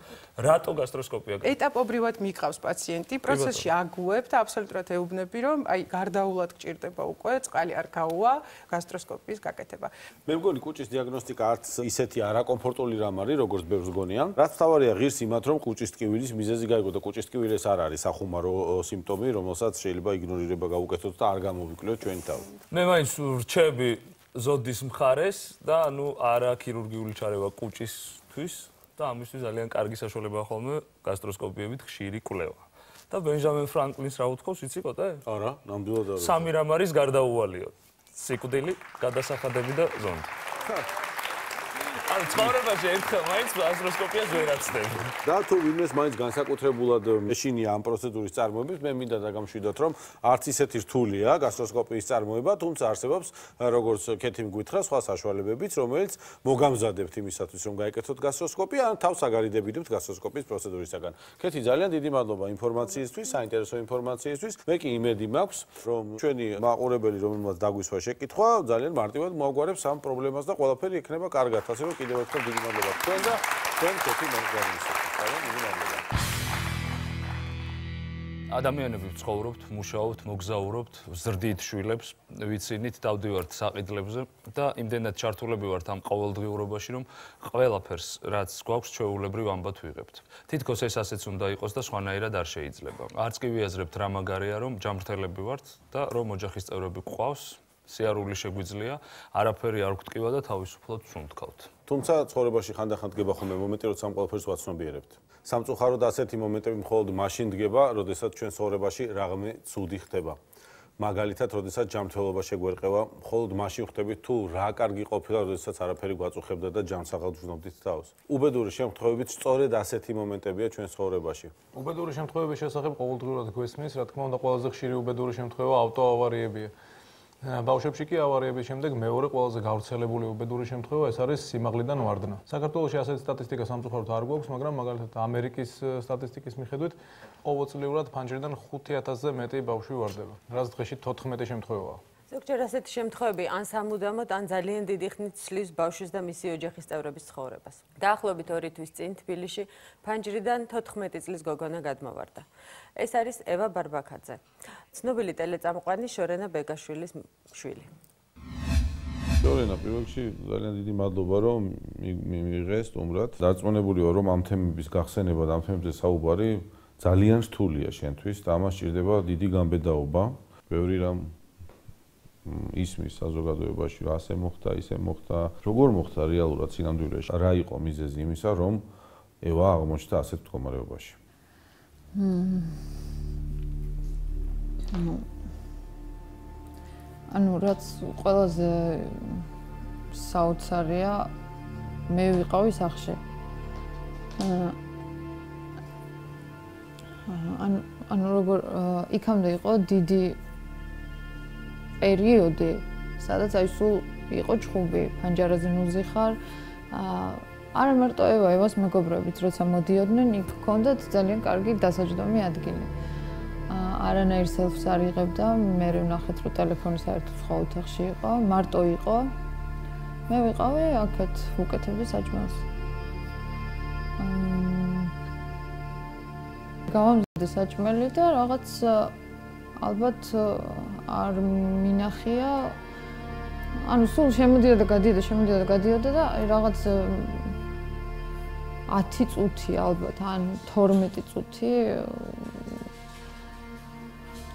[SPEAKER 2] რატო გასტროსკოპია?
[SPEAKER 3] ეტაპობრივად მიყავს პაციენტი, პროცესში აგუებ და აბსოლუტურად ეუბნები, რომ აი გარდაულად გჭირდება უკვე, წყალი არ გაუვა, გასტროსკოპიის გაკეთება.
[SPEAKER 5] მე მგონი კუჭის დიაგნოსტიკა არც ისეთი არაკომფორტული რამ არის, როგორც ბევრს გონიან. რაც თავარია ღირს იმათ, რომ კუჭის ტკივილის მიზეზი გაიგო და კუჭის ტკივილის არ არის სახუმარო სიმპტომი, რომელსაც შეიძლება იგნორირება გავუკეთოთ და არ გამოვიკლოთ ჩვენი თავი.
[SPEAKER 2] მე მაინც რჩები ზოდის მხარეს და ანუ არა ქირურგიული ჩარევა კუჭისთვის და ამისთვის ძალიან კარგი საშუალებაა ხოლმე გასტროსკოპიებით ხშირი კვლევა. და ბენჟამინ ფრანკლინს რა უთხოვს, იცი კოტე?
[SPEAKER 5] არა, ნამდვილად არა.
[SPEAKER 2] 3 რამ არის გარდაუვალიო. სიკვდილი, გადასახადები და ზონდი. ანუ ცხოვრებაში ერთხელ მაინც გასტროსკოპიას ვერ აცდები.
[SPEAKER 5] და თუ ვინმეს მაინც განსაკუთრებულად ეშინია ამ პროცედურის წარმოების, მე მინდა დაგამშვიდოთ, რომ არც ისეთი რთულია გასტროსკოპიის წარმოება, თუმცა არსებობს, როგორც კეთიმ გითხრა, სხვა საშუალებებიც, რომელიც მოგამზადებთ იმისათვის, რომ გაეკეთოთ გასტროსკოპია, ან თავს აგარიდებიდებთ გასტროსკოპიის პროცედურისაგან. კეთი, ძალიან დიდი მადლობა ინფორმაციისთვის, საინტერესო ინფორმაციისთვის. მე კი იმედი მაქვს, რომ ჩვენი მაყურებელი, რომელმაც დაგვისვა შეკითხვა, ძალიან მარტივად მოაგვარებს ამ პრობლემას და ყველაფერი იქნება კარგად. ასე რომ კიდევ ერთხელ დიდი მადლობა თქვენ და თქვენ კეთი მომგარისათვის. ძალიან დიდი მადლობა.
[SPEAKER 2] ადამიანები ვცხოვრობთ, მუშაობთ, მოგზაურობთ, ვზრდით შვილებს, ვიცინით, დავდივართ საყიდლებზე და იმდენად ჩართულები ვართ ამ ყოველდღიურობაში, რომ ყველაფერს, რაც გვაქვს, ჩვეულებრივ ამბად ვიღებთ. თითქოს ეს ასეც უნდა იყოს და სხვანაირად არ შეიძლება. არც კი ვიაზრებთ რა მაგარია, რომ ჯამრთელები ვართ და რომ ოჯახის წევრები გვყავს, სიარული შეგვიძლია, არაფერი არ გვტკივა და თავისუფლად ვსუნთქავთ.
[SPEAKER 5] თუმცა ცხოვრებაში ხანდახან დგება ხოლმე მომენტი, როცა ამ ყველაფერს ვაცნობიერებთ. სამწუხაროდ ასეთი მომენტები მხოლოდ მაშინ დგება, როდესაც ჩვენ ცხოვრებაში რაღაცა ცუდი ხდება. მაგალითად, როდესაც ჯანმრთელობა შეგვერყევა, მხოლოდ მაშინ ხვდებით თუ რა კარგი ყოფილა, როდესაც არაფერი გვაწუხებდა და ჯანსაღად ვზნობდით თავს. უბედური შემთხვევებით სწორედ ასეთი მომენტებია ჩვენ ცხოვრებაში.
[SPEAKER 12] უბედური შემთხვევების შესახებ ყოველდღიურად გვესმის, რა თქმა უნდა, ყველაზე ხშირი უბედური შემთხვევა ავტოავარიებია. ბავშვებში კი ავარიების შემდეგ მეორე ყველაზე გავრცელებული უბედური შემთხვევა ეს არის სიმაღლიდან ვარდნა. საქართველოში ასეთი სტატისტიკა სამწუხაროდ არ გვაქვს, მაგრამ მაგალითად ამერიკის სტატისტიკის მიხედვით ყოველწლიურად ფანჯრიდან 5000-ზე მეტი ბავშვი ვარდება, რაც დღეში 14 შემთხვევაა.
[SPEAKER 6] ზოგჯერ ასეთი შემთხვევები ან სამუდამოდ, ან ძალიან დიდი ხნით ცვლის ბავშვის და მისი ოჯახის წევრების ცხოვრებას. დაახლოებით 2 თვის წინ თბილისში ფანჯრიდან 14 წლის გოგონა გადმოვარდა. ეს არის ევა ბარბაქაძე, ცნობილი ტელეწამყვანი შორენა ბეგაშვილის შვილი.
[SPEAKER 5] შორენა, პირველ რიგში ძალიან დიდი მადლობა, რომ მიიღეს სტუმრად. დარწმუნებული ვარ, რომ ამ თემების გახსენება და ამ თემებზე საუბარი ძალიან რთულია შენთვის და ამას სჭირდება დიდი განბედაობა. ბევრი რამ ისმის საზოგადოებაში, რა ასე მოხდა, ისე მოხდა. როგორ მოხდა რეალურად სინამდვილეში? რა იყო მიზეზი იმისა, რომ ევა აღმოჩნდა ასეთ მდგომარეობაში?
[SPEAKER 4] ანუ რაც ყველაზე საოცარია, მე ვიყავი სახლში. ანუ როგორ იქამდე იყო დიდი პერიოდი, სადაც აი სულ იყო ჩხუბი, ფანჯარაზე ნუზიხარ. არა მარტო ევას მეგობრებიც, როცა მოდიოდნენ, იქ ჰქონდათ ძალიან კარგი დასაჯდომი ადგილი. არანაირ სელფს არ იღებდა, მე ვნახეთ, რომ ტელეფონი საერთოდ სხვა ოთახში იყო, მარტო იყო. მე ვიყავი აქეთ, უკეთებდი საჭმელს. გავამზადე საჭმელი და რაღაც ალბათ არ მინახია. ანუ სულ შემოდიოდა და გადიოდა და რაღაც 10 წუთი ალბათ, ან 12 წუთი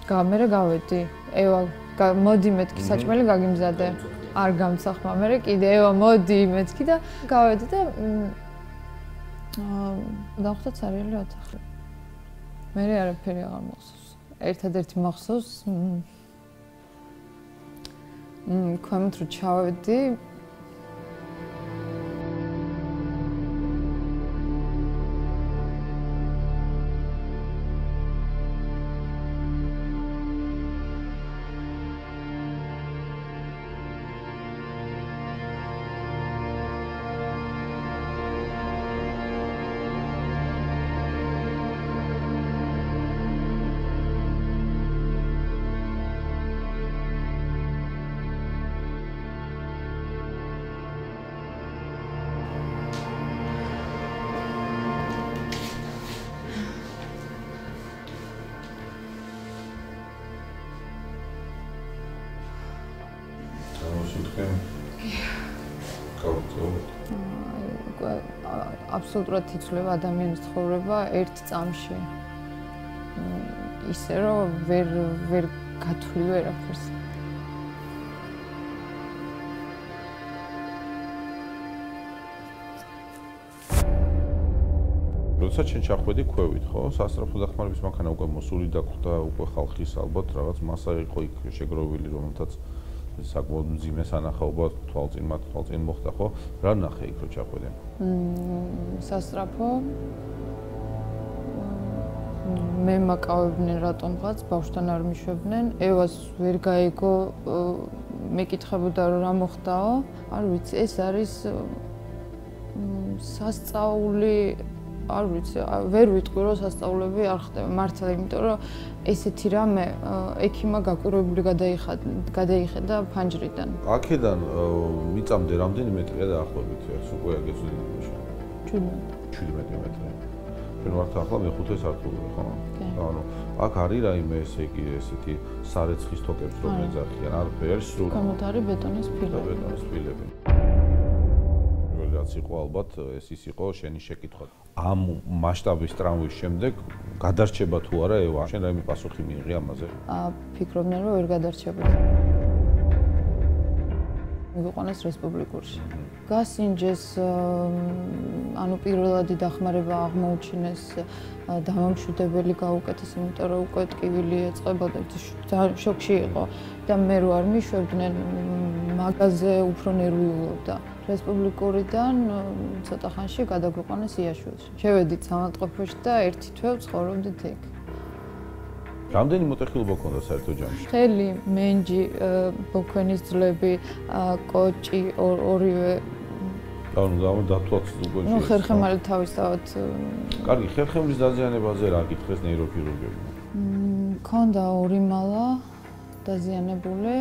[SPEAKER 4] გამერე გავედი. ევა, მოდი მეთქი საჭმელი გაგიმზადე. არ გამცახმა, მე კიდე ევა, მოდი მეთქი და გავედი და დავხვდა ცარიელი ოთახი. მე არაფერი აღარ მახსოვს. ერთადერთი მახსოვს ქვემოთ რო ჩავედი აბსოლუტურად იცვლება ადამიანის ცხოვრება ერთ წამში. ისე რომ ვერ გათვლი ვერაფერს.
[SPEAKER 5] როდესაც შენ ჩახვედი ქვევით, ხო? სასწრაფო დახმარების მანქანა უკვე მოსული დაგვხდა, უკვე ხალხის ალბათ რაღაც მასა იყო იქ შეგროვილი, რომელთაც საკმაოდ მძიმე სანახაობა თვალწინ მოხდა, ხო? რა ნახე იქ რო ჩახვედი?
[SPEAKER 4] სასწრაფო მე მაკავებდნენ რატომღაც, ბავშვთან არ მიშვებდნენ, ევას ვერ გაიგო, მეკითხებოდა რომ რა მოხდაო, არ ვიცი, ეს არის სასწაული, არ ვიცი, ვერ ვიტყვი რომ სასწაულები არ ხდება, მართლა, იმიტომ რომ ესეთი რამე ექიმა გაკვირვებული გადაიხედა ფანჯრიდან.
[SPEAKER 5] აქედან მიწამდე რამდენი მეტრია დაახლოებით? ეს უკვე აგეცვლიდი შენ.
[SPEAKER 4] 17
[SPEAKER 5] მეტრი. მარტო ახლა მეხუთე სართული ხო? ანუ აქ არის რაიმე ესე იგი ესეთი სარეცხის თოკებს რომ ეძახიან, არაფერი სრული.
[SPEAKER 4] გამოთ არის ბეტონის ფილები.
[SPEAKER 5] ბეტონის ფილები. რაც იყო ალბათ ეს ის იყო შენი შეკითხვა. ამ მასშტაბის ტრამვის შემდეგ გადარჩება თუ არა ევა? შენ რაიმე პასუხი მიიღე ამაზე?
[SPEAKER 4] ფიქრობდნენ რომ ვერ გადარჩებოდა. მიგიყვანეს რესპუბლიკურში. გასინჯეს ანუ პირველადი დახმარება აღმოუჩინეს დამამშვიდებელი გაუკეთეს, იმიტომ რომ უკვე ტკივილი ეწყებოდა, შოკში იყო და მე რო არ მიშვებდნენ მაგაზე უფრო ნერვიულობდა. რესპუბლიკურიდან ცოტა ხანში გადაგვიყვანეს იაშვილში. შევედით სამავთყოფოში და ერთი თვე ვცხოვრობდით იქ.
[SPEAKER 5] რამდენი მოტეხილობა გქონდა საერთო ჯამში?
[SPEAKER 4] ხელი, მენჯი, ბოქვენის ძვლები, კოჭი, ორივე.
[SPEAKER 5] ანუ დათვალთ უკვე.
[SPEAKER 4] ნუ ხერხემალი თავისთავად.
[SPEAKER 5] კარგი, ხერხემლის დაზიანებაზე რა გითხეს ნეიროქირურგებმა?
[SPEAKER 4] მქონდა ორი მალა დაზიანებული.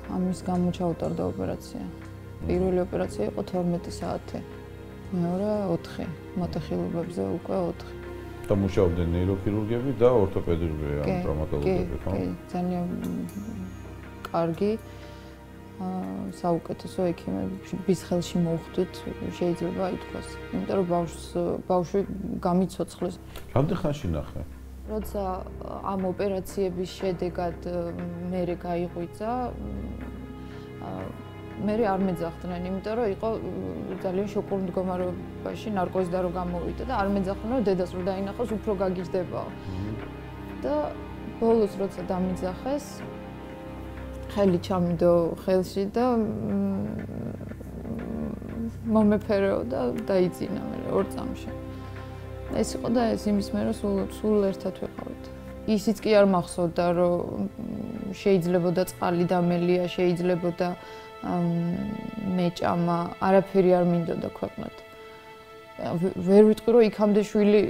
[SPEAKER 4] ამის გამო ჩაუტარდა ოპერაცია. პირველი ოპერაცია იყო 12 საათი. მეორე 4. მოტეხილობებზე უკვე 4.
[SPEAKER 5] და მუშაობდნენ ნეიროქირურგები და ორთოპედები ან ტრავმატოლოგები, ხო?
[SPEAKER 4] კი, ძალიან კარგი. საუკეთესო ექიმების ხელში მოვხვდით, შეიძლება ითქვას. იმიტომ რომ ბავშვი გამიცოცხლეს.
[SPEAKER 5] რამდენ ხანში ნახე?
[SPEAKER 4] როცა ამ ოპერაციების შედეგად მე გაიღვიძა, მე არ მეძახდნენ, იმიტომ რომ იყო ძალიან შოკურ მდგომარეობაში, ნარკოზი და რო გამოვიდა და არ მეძახდნენ, რომ დედას რო დაინახოს, უფრო გაგიჟდებაო. და ბოლოს როცა დამიძახეს, ხელი ჩამიდო ხელში და მომეფერეო და დაიძინა მე 2 წამში. ეს იყო და ეს იმის მე რომ სულ ერთად ვიყავით. ისიც კი არ მახსოვდა რომ შეიძლებოდა წყალი დამელია, შეიძლებოდა მეჭამა, არაფერი არ მინდოდა ქვეყნად. ვერ ვიტყვი რომ იქამდე შვილი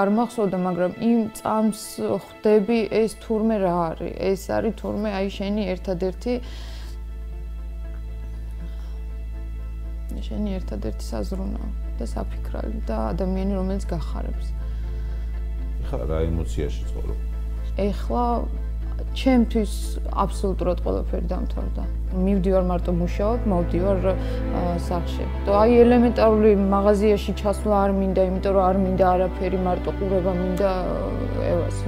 [SPEAKER 4] არ მახსოვდა, მაგრამ იმ წამს ხვდები ეს თურმე რა არის. ეს არის თურმე აი შენი ერთადერთი საზრუნო და საფიქრალი და ადამიანი რომელიც გახარებს.
[SPEAKER 5] ეხლა რა ემოციაში ცხოვრობ?
[SPEAKER 4] ეხლა ჩემთვის აბსოლუტურად ყველაფერი დამთავრდა. მივდივარ მარტო მუშაობ, მოვდივარ სახლში. და აი ელემენტარული მაღაზიაში ჩასვლა არ მინდა, იმიტომ რომ არ მინდა არაფერი, მარტო ყურება მინდა ევასე.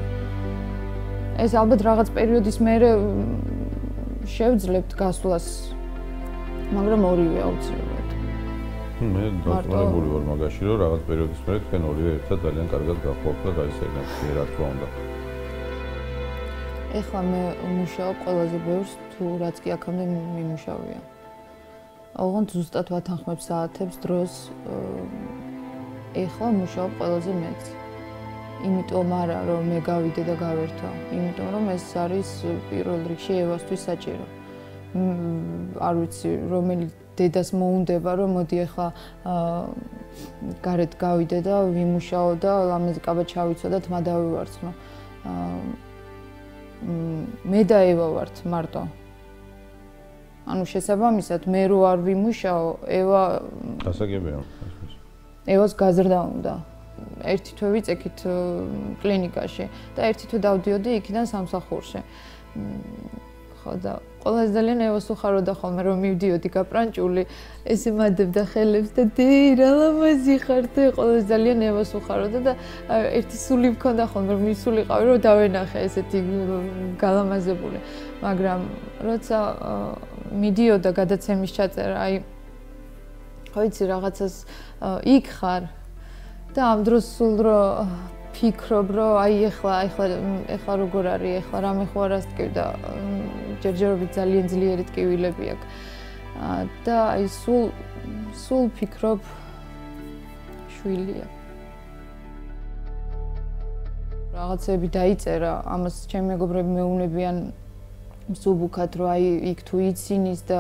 [SPEAKER 4] ეს ალბათ რაღაც პერიოდის მერე შევძლებთ გასვლას, მაგრამ ორივე აუცილებლად.
[SPEAKER 5] მე დარწმუნებული ვარ მაგაში, რომ რაღაც პერიოდის მერე თქვენ ორივე ერთად ძალიან კარგად გახვალთ და გაისერნებთ, რა თქმა უნდა.
[SPEAKER 4] ეხლა მე მუშაობ ყველაზე ბევრს, თუ რაც კი აქამდე მიმუშავია. ოღონდ ზუსტად ვათანხმებ საათებს დროს, ეხლა მუშაობ ყველაზე მეც. იმიტომ არა რომ მე გავიდე და გავერთო, იმიტომ რომ ეს არის პირველ რიგში ევასთვის საჭირო. არ ვიცი, რომელი დედას მოუნდება, რომ მოდი ახლა გარეთ გავიდე და ვიმუშაო და ლამაზი კაბა ჩავიცვა და თმა დავივარცხნო. მე და ევა ვართ მარტო. ანუ შესაბამისად, მე რო არ ვიმუშაო, ევა
[SPEAKER 5] დასაგებია.
[SPEAKER 4] ევას გაზრდა უნდა. ერთი თვე ვიწექით კლინიკაში და ერთი თვე დავდიოდი იქიდან სამსახურში. ხო და ყველაზე ძალიან ევას უხაროდა ხოლმე რომ მივდიოდი გაპრანჭული, ესე მადებდა ხელებს და დეი რა ლამაზი ხარ და ყველაზე ძალიან ევას უხაროდა და ერთი სული მქონდა ხოლმე რომ მისულიყავი რომ დავენახე ესეთი გალამაზებული. მაგრამ როცა მიდიოდა გადაცემის ჩაწერა, აი ხო იცი რაღაცას იქ ხარ და ამ დროს სულ რო ფიქრობ რომ აი ეხლა როგორ არის, ეხლა რამე ხო არ ასტკივდა, ჯერჯერობით ძალიან ძლიერი ტკივილები აქვს. და აი სულ ფიქრობ შვილია. რაღაცები დაიწერა, ამას ჩემი მეგობრები მეუბნებიან მსუბუქად რომ აი იქ თუ იცინის და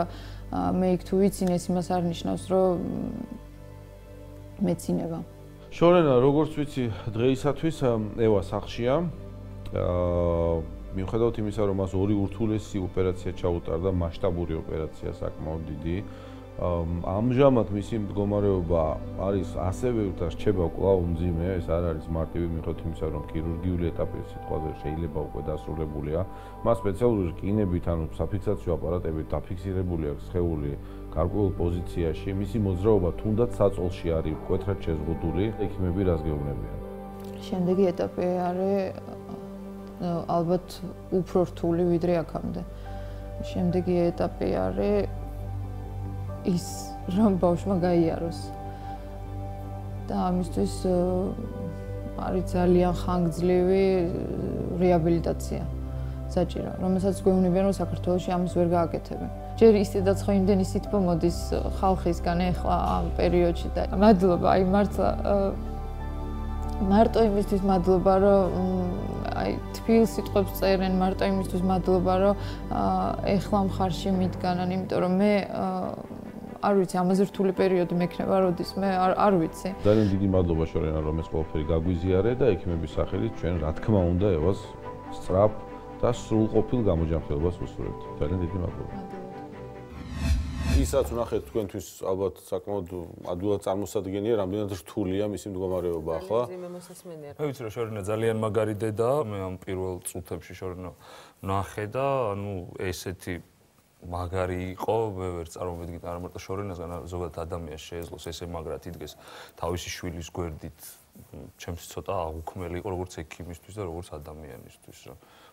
[SPEAKER 4] მე იქ თუ ვიცინეს, იმას არ ნიშნავს რომ მეცინება.
[SPEAKER 5] შორენა, როგორც ვიცი, დღეისათვის ევა სახლშია. მიუხედავად იმისა, რომ მას 2 ურთულესი ოპერაცია ჩაუტარდა, მასშტაბური ოპერაცია საკმაოდ დიდი,
[SPEAKER 13] ამჟამად მისი მდგომარეობა არის ასევე და რჩება კვლავ მძიმე, ეს არ არის მარტივი მიუხედავად იმისა, რომ ქირურგიული ეტაპი სიტყვაზე შეიძლება უკვე დასრულებულია. მას სპეციალური რკინებით, ანუ საფიქსაციო აპარატებით დაფიქსირებული აქვს სხეული გარკვეულ პოზიციაში, მისი მოძრაობა თუნდაც საწოლში არის მკვეთრად შეზღუდული, ექიმები რას გეუბნებიან?
[SPEAKER 4] შემდეგი ეტაპი არის ალბათ უფრო რთული ვიდრე აქამდე. შემდეგი ეტაპი არის ის რომ ბავშვმა გაიაროს. და ამისთვის არის ძალიან ხანგრძლივი რეაბილიტაცია საჭირო, რომელსაც გვეუბნებიან, რომ საქართველოში ამას ვერ გააკეთებენ. ჯერ ისედაც ხო იმდენი სითბო მოდის ხალხისგან ეხლა ამ პერიოდში და მადლობა, აი მართლა მარტო იმისთვის მადლობა, რომ აი თბილ სიტყვებს წერენ, მარტო იმისთვის მადლობა, რომ ეხლა მხარში მიდგანან, იმიტომ რომ მე არ ვიცი, ამაზე რთული პერიოდი მექნება, როდის მე არ ვიცი.
[SPEAKER 13] ძალიან დიდი მადლობა შორენა, რომ ეს ყველაფერი გაგვიზიარე და ექიმების სახელით ჩვენ რა თქმა უნდა ევას სწრაფ და სრულყოფილ გამოჯანმრთელობას ვუსურვებთ. ძალიან დიდი მადლობა.
[SPEAKER 5] ისაც ვნახეთ თქვენთვის ალბათ საკმაოდ ადვილად წარმოსადგენია, რამდენად რთულია მისი მდგომარეობა ახლა.
[SPEAKER 2] მე ვიცი რომ შორენა ძალიან მაგარი დედაა, მე ამ პირველ წუთებში შორენა ვნახე და ანუ ესეთი მაგარი იყო, მე ვერ წარმოვიდგინე არა მარტო შორენასგან, ზოგადად ადამიანს შეეძლოს ესე მაგრად იდგეს თავისი შვილის გვერდით. ჩემს ცოტა აღუქმელი იყო როგორც ექიმისთვის და როგორც ადამიანისთვის,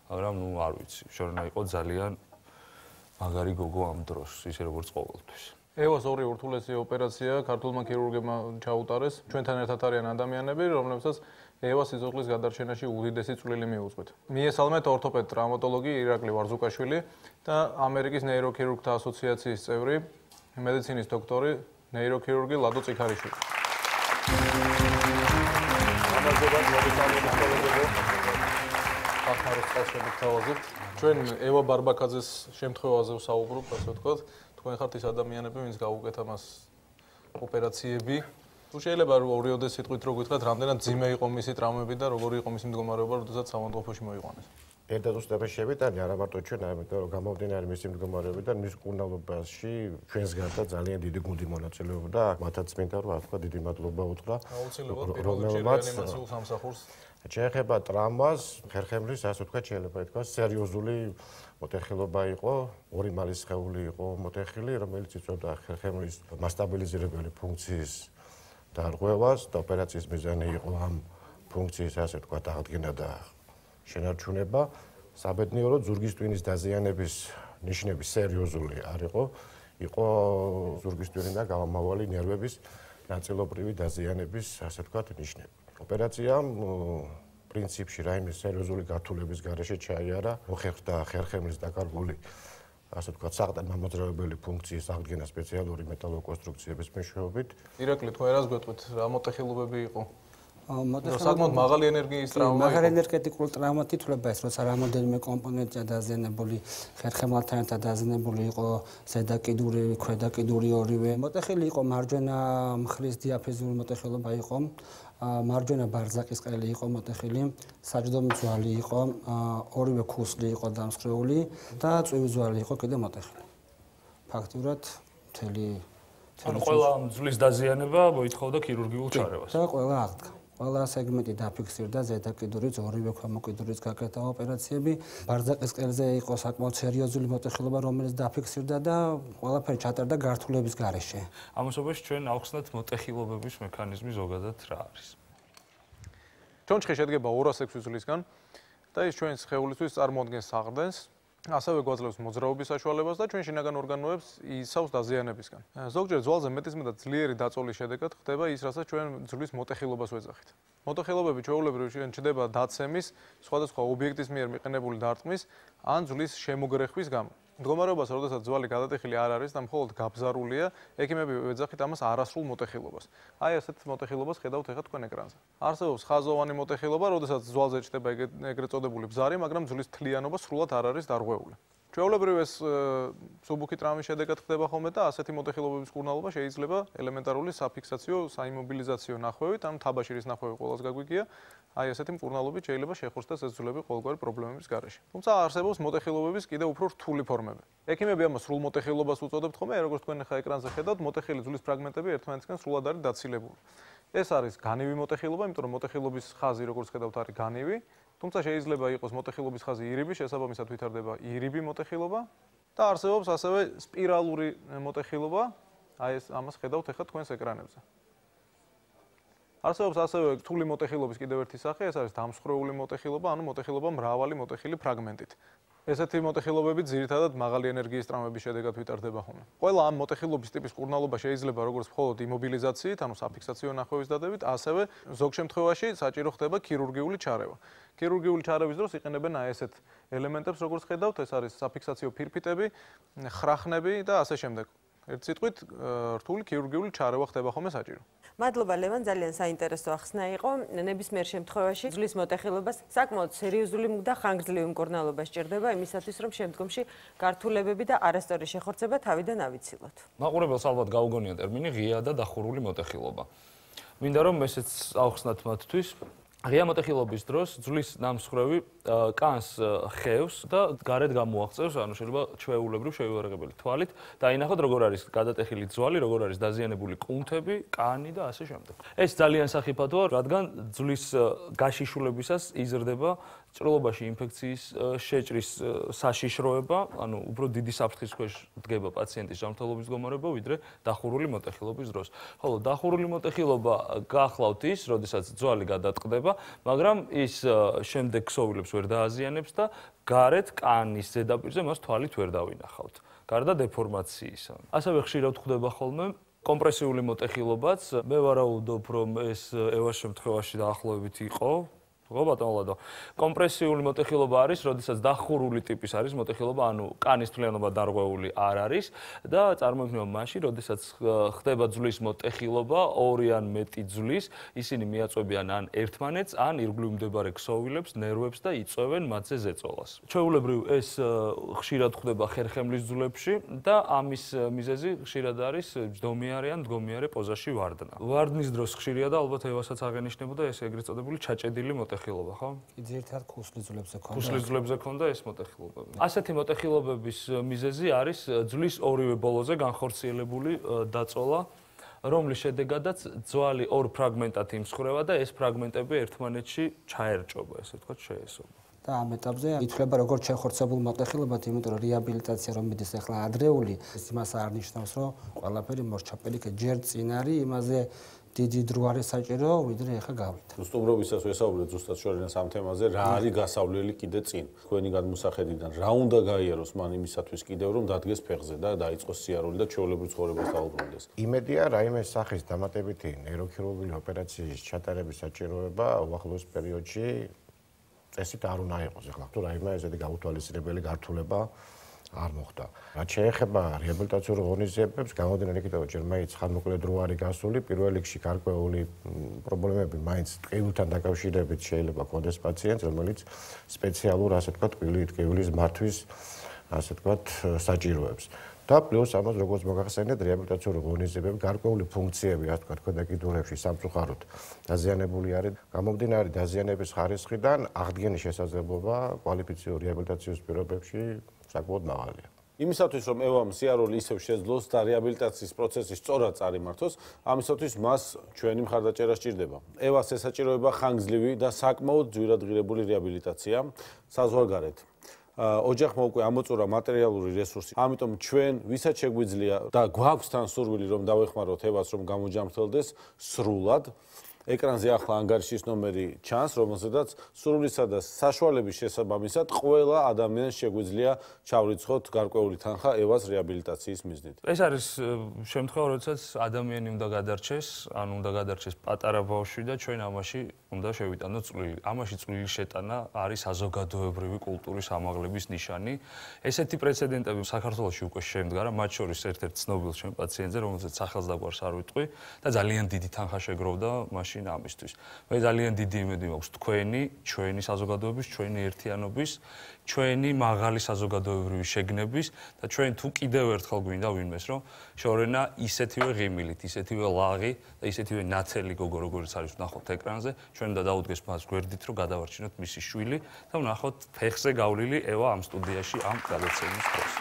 [SPEAKER 2] მაგრამ ნუ არ ვიცი, შორენა იყო ძალიან მაგარი გოგო ამ დროს, ისე როგორც ყოველთვის.
[SPEAKER 12] ევას ორი ურთულესი ოპერაცია ქართულმა ქირურგებმა ჩაუტარეს. ჩვენთან ერთად არიან ადამიანები, რომლებსაც ევას სიცოცხლის გადარჩენაში უდიდესი წვლილი მიუძღვით. მიესალმეთ ორთოპედ ტრავმატოლოგი ირაკლი ვარზუკაშვილი და ამერიკის ნეიროქირურგთა ასოციაციის წევრი, მედიცინის დოქტორი, ნეიროქირურგი ლადო წიქარიშვილი. ამაჟობად მოგესალმებით kolegებო. ახარო წასვებით თავაზობ. ჩვენ ევა ბარბაკაძეს შემთხვევაზე ვსაუბრობ, ასე ვთქვათ. თქვენ ხართ ის ადამიანები, ვინც გაუკეთა მას ოპერაციები. თუ შეიძლება ორიოდე სიტყვით რო გითხრათ, რამდენად ძიმე იყო მისი ტრავმები და როგორი იყო მისი მდგომარეობა, როდესაც საავადმყოფოში მოიყვანეს.
[SPEAKER 14] ერთად უსწრაფად შევიტანი, არა მარტო ჩვენ, ამიტომ რომ გამომდინარე მისი მდგომარეობიდან, მის კურნალობაში ჩვენს გარდა ძალიან დიდი გუნდი მონაწილეობდა. მათაც მინდა რომ თქვა დიდი მადლობა უთხრა.
[SPEAKER 12] რომელმაც ანიმაციულ სამსახურს
[SPEAKER 14] შეეხება ტრამვას, ხერხემლის, ასე ვთქვათ, შეიძლება ითქვას, სერიოზული მოტეხილობა იყო, ორი მალის სხეული იყო მოტეხილი, რომელიც იწვევდა ხერხემლის მასტაბილიზირებელი ფუნქციის დარღვევას და ოპერაციის მიზანი იყო ამ ფუნქციის, ასე ვთქვათ, აღდგენა და შენარჩუნება. საბედნიეროდ ზურგის ტვინის დაზიანების ნიშნები სერიოზული არ იყო, იყო ზურგის ტვინიდან გამომავალი ნერვების ნაწილობრივი დაზიანების, ასე ვთქვათ, ნიშნები. ოპერაციამ პრინციპში რაიმე სერიოზული გართულების გარეშე ჩაიარა, მოხერხდა ხერხემლის დაკარგული, ასე ვთქვათ, საყრდენ მამოძრავებელი ფუნქციის აღდგენა სპეციალური მეტალოკონსტრუქციების მეშვეობით.
[SPEAKER 12] ირაკლი, თქვენ რას გვეტყვით, რა მოტეხილობები იყო? საკმაოდ მაღალი ენერგიის ტრავმა.
[SPEAKER 10] მაღალი ენერგეტიკული ტრავმა თითქოს ეს, როცა რამოდენიმე კომპონენტია დაზიანებული, ხერხემლთან ერთად დაზიანებული იყო ზედაკიდური, ქვედაკიდური ორივე. მოტეხილი იყო მარჯვენა მხრის დიაფიზიული მოტეხილობა იყო. მარჯვენა ბარზაკის ყელი იყო მოტეხილი, საჯდომი ძვალი იყო, ორივე ქუსლი იყო დამსხვრეული და წვივი ძვალი იყო კიდე მოტეხილი. ფაქტურად მთელი
[SPEAKER 2] ანუ ყველა ძვლის დაზიანება მოითხოვდა ქირურგიულ ჩარევას.
[SPEAKER 10] და ყველა აღდგა. ყველა სეგმენტი დაფიქსირდა, ზედაკიდურიც, ორივე ქვემოყიდურიც გაკეთა ოპერაციები. ბარზაკის ყელზე იყო საკმაოდ სერიოზული მოტეხილობა, რომელიც დაფიქსირდა და ყველაფერი ჩატარდა გართულების გარეშე.
[SPEAKER 2] ამასობაში ჩვენ ავხსნათ მოტეხილობების მექანიზმი ზოგადად რა არის.
[SPEAKER 12] ჩონჩხი შედგება 206 წლისგან და ის ჩვენს სხეულისთვის წარმოადგენს საყრდენს. ასევე გვაძლევს მოძრაობის საშუალებას და ჩვენ შინაგან ორგანოებს იცავს დაზიანებისგან. ზოგჯერ ძვალზე მეტისმეტად ძლიერი დაწოლის შედეგად ხდება ის, რასაც ჩვენ ძვლის მოტეხილობას ვეძახით. მოტეხილობები ჩვეულებრივ ჩნდება დაცემის, სხვადასხვა ობიექტის მიერ მიყენებული დარტყმის ან ძვლის შემოგრეხვის გამო. მდგომარეობას, როდესაც ძვალი გადატეხილი არ არის და მხოლოდ გაბზარულია, ექიმები ვეძახით ამას არასრულ მოტეხილობას. აი ასეთ მოტეხილობას ხედავთ ახლა თქვენ ეკრანზე. არსებობს ხაზოვანი მოტეხილობა, როდესაც ძვალზე ჩნდება ეგრეთ წოდებული ბზარი, მაგრამ ძვლის თლიანობა სრულად არ არის დარღვეული. ჩვეულებრივ ეს მსუბუქი ტრამვის შედეგად ხდება ხოლმე და ასეთი მოტეხილობების მკურნალობა შეიძლება ელემენტარული საფიქსაციო, საიმობილიზაციო ნახვევით, ან თაბაშირის ნახვევი ყველას გაგვიგია, აი ესეთი მკურნალობით შეიძლება შეხურსდეს ეს ძვლები ყოველგვარი პრობლემების გარეშე. თუმცა არსებობს მოტეხილობების კიდევ უფრო რთული ფორმები. ექიმები ამას სრულ მოტეხილობას უწოდებთ ხოლმე, როგორც თქვენ ახლა ეკრანზე ხედავთ, მოტეხილი ძვლის ფრაგმენტები ერთმანეთისგან სრულად არის დაცილებული. ეს არის განივი მოტეხილობა, იმიტომ რომ მოტეხილობის ხაზი, როგორც ხედავთ, არის განივი. თუმცა შეიძლება იყოს მოტეხილობის ხაზი ირიბი, შესაბამისად ვითარდება ირიბი მოტეხილობა და არსებობს ასევე სპირალური მოტეხილობა, აი ეს ამას ხედავთ ახლა თქვენს ეკრანებზე. არსებობს ასევე რთული მოტეხილობის კიდევ ერთი სახე, ეს არის დამსხვრეული მოტეხილობა, ანუ მოტეხილობა მრავალი მოტეხილი ფრაგმენტით. ესეთი მოტეხილობები ძირითადად მაღალი ენერგიის ტრამვების შედეგად ვითარდება ხოლმე. ყველა ამ მოტეხილობის ტიპის მკურნალობა შეიძლება როგორც მხოლოდ იმობილიზაციით, ანუ საფიქსაციო ნახევის დადებით, ასევე ზოგ შემთხვევაში საჭირო ხდება ქირურგიული ჩარევა. ქირურგიული ჩარევის დროს იყენებენ აი ესეთ ელემენტებს, როგორც ხედავთ, ეს არის საფიქსაციო ფირფიტები, ხრახნები და ასე შემდეგ. ერთ სიტყვით, რთული ქირურგიული ჩარევა ხდება ხოლმე საჭირო.
[SPEAKER 6] მადლობა ლევან, ძალიან საინტერესო ახსნა იყო. ნებისმიერ შემთხვევაში ძვლის მოტეხილობას საკმაოდ სერიოზული და ხანგრძლივი მკურნალობა სჭირდება იმისათვის, რომ შემდგომში გართულებები და არასწორი შეხორცება თავიდან ავიცილოთ.
[SPEAKER 2] მაყურებელს ალბათ გაუგონია ტერმინი ღია და დახურული მოტეხილობა. მინდა რომ ესეც ავხსნათ მათთვის. ღია მოტეხილობის დროს ძვლის ნამსხვრევი კანს ხევს და გარეთ გამოაღწევს, ანუ შეიძლება ჩვეულებრივ შევიარაღებელი თვალით დაინახოთ როგორ არის გადატეხილი ძვალი, როგორ არის დაზიანებული კუნთები, კანი და ასე შემდეგ. ეს ძალიან სახიფათოა, რადგან ძვლის გაშიშულებისას იზრდება ჭრილობაში ინფექციის შეჭრის საშიშროება, ანუ უფრო დიდი საფრთხის ქვეშ დგება პაციენტის ჯანმრთელობის მდგომარეობა, ვიდრე დახურული მოტეხილობის დროს. ხოლო დახურული მოტეხილობა გახლავთ ის, როდესაც ძვალი გადატყდება, მაგრამ ის შემდეგ ქსოვილებს ვერ დააზიანებს და გარეთ კანის ზედაპირზე მას თვალით ვერ დავინახავთ. გარდა დეფორმაციისა. ასევე ხშირად ხდება ხოლმე კომპრესიული მოტეხილობაც. მე ვარაუდობ, რომ ეს ევას შემთხვევაში დაახლოებით იყო. ხო ბატონო ლადო. კომპრესიული მოტეხილობა არის, როდესაც დახურული ტიპის არის მოტეხილობა, ანუ კანის თვლიანობა დარღვეული არ არის და წარმოიქმნება მაშინ, როდესაც ხდება ძვლის მოტეხილობა, ორი ან მეტი ძვლის, ისინი მიაწვევიან ან ერთმანეთს, ან ირგვლივ მდებარე ქსოვილებს, ნერვებს და იწვევენ მათზე ზეწოლას. ჩვეულებრივ ეს ხშირად ხდება ხერხემლის ძვლებში და ამის მიზეზი ხშირად არის ჯდომიარე ან მდგომიარე პოზაში ვარდნა. ვარდნის დროს ხშირია და ალბათ ევასაც აღენიშნებოდა ეს ეგრეთ წოდებული ჩაჭედილი მოტეხილობა. ხო?
[SPEAKER 10] ძირითადად ქუსლის ძვლებზე ქონდა.
[SPEAKER 2] ქუსლის ძვლებზე ქონდა ეს მოტეხილობები. ასეთი მოტეხილობების მიზეზი არის ძვლის ორივე ბოლოზე განხორციელებული დაწოლა, რომლის შედეგადაც ძვალი ორ ფრაგმენტად იმსხვრევა და ეს ფრაგმენტები ერთმანეთში ჩაერჭობა, ესე ვთქვათ, შეესობა.
[SPEAKER 10] და ამ ეტაპზე ითვლება როგორც შეხორცებულ მოტეხილებად, იმიტომ რომ რეაბილიტაცია რომ მიდის ახლა ადრეული, ეს იმას არ ნიშნავს, რომ ყველაფერი მოსჩაპელი კი ჯერ წინ არის, იმაზე დიდი დრო არის საჭირო, ვიდრე ახლა გავიდა.
[SPEAKER 5] სტუმრობისას ვესაუბრეთ ზუსტად შორიდან ამ თემაზე, რა არის გასავლელი კიდე წინ. თქვენი გადმოსახედიდან რა უნდა გაიაროს მან იმისათვის კიდევ რომ დადგეს ფეხზე და დაიწყოს სიარული და ჩვეულებრივ ცხოვრებას დაუბრუნდეს.
[SPEAKER 14] იმედია რაიმე სახის დამატებითი ნეიროქირურგიული ოპერაციის ჩატარების საჭიროება უახლოეს პერიოდში წესით არ უნდა იყოს. ახლა თუ რაიმე ესეთი გაუთვალისწინებელი გართულება არ მოხდა. რაც შეეხება რეაბილიტაციურ ღონისძიებებს, გამოდენენ იქიდან ჯერ მაინც ხანმოკლე დრო არის გასული, პირველ რიგში გარკვეული პრობლემები მაინც ტკივილთან დაკავშირებით შეიძლება ქონდეს პაციენტს, რომელიც სპეციალურ, ასე ვთქვათ, ტკივილის მართვის, ასე ვთქვათ, საჭიროებს. და პლუს ამას როგორც მოგახსენეთ, რეაბილიტაციურ ღონისძიებები გარკვეული ფუნქციები, ასე ვთქვათ, ქვედა კიდურებში სამწუხაროდ დაზიანებული არის. გამომდინარე დაზიანების ხარისხიდან აღდგენის შესაძლებლობა კვალიფიციური რეაბილიტაციის პირობებში საკმაოდ მაღალია.
[SPEAKER 5] იმისათვის რომ ევამ სიარული ისევ შეძლოს და რეაბილიტაციის პროცესი სწორად წარიმართოს, ამისათვის მას ჩვენი მხარდაჭერა სჭირდება. ევას ესაჭიროება ხანგრძლივი და საკმაოდ ძვირადღირებული რეაბილიტაცია საზღვარგარეთ. ოჯახმა უკვე ამოწურა მატერიალური რესურსი. ამიტომ ჩვენ ვისაც შეგვიძლია და გვაქვს თან სურვილი რომ დავეხმაროთ ევას რომ გამოჯამრთელდეს სრულად. ეკრანზე ახლა ანგარიშის ნომერი ჩანს, რომელზედაც სურვილისა და საშუალების შესაბამისად ყველა ადამიანს შეგვიძლია ჩავრიცხოთ გარკვეული თანხა ევას რეაბილიტაციის მიზნით.
[SPEAKER 2] ეს არის შემთხვევა, როდესაც ადამიანი უნდა გადარჩეს, ან უნდა გადარჩეს პატარა ბავშვი და ჩვენ ამაში უნდა შევიტანოთ წვლილი. ამაში წვლილი შეტანა არის საზოგადოებრივი კულტურის ამაღლების ნიშანი. ესეთი პრეცედენტები საქართველოში უკვე შემდგარა, მათ შორის ერთ-ერთ ცნობილ ჩვენ პაციენტზე, რომელსაც სახელს დაგვარს არ ვიტყვი და ძალიან დიდი თანხა შეგროვდა მაშინ მაშინ ამისთვის. მე ძალიან დიდი იმედი მაქვს თქვენი, ჩვენი საზოგადოების, ჩვენი ერთიანობის, ჩვენი მაღალი საზოგადოებრივი შეგნების და ჩვენ თუ კიდევ ერთხელ გვინდა ვინმეს რომ შორენა ისეთივე ღიმილით, ისეთივე ლაღი და ისეთივე ნათელი გოგო როგორც არის ვნახოთ ეკრანზე, ჩვენ უნდა დაუდგეს მას გვერდით რომ გადავარჩინოთ მისი შვილი და ვნახოთ ფეხზე გავლილი ევა ამ სტუდიაში ამ გადაცემის დროს.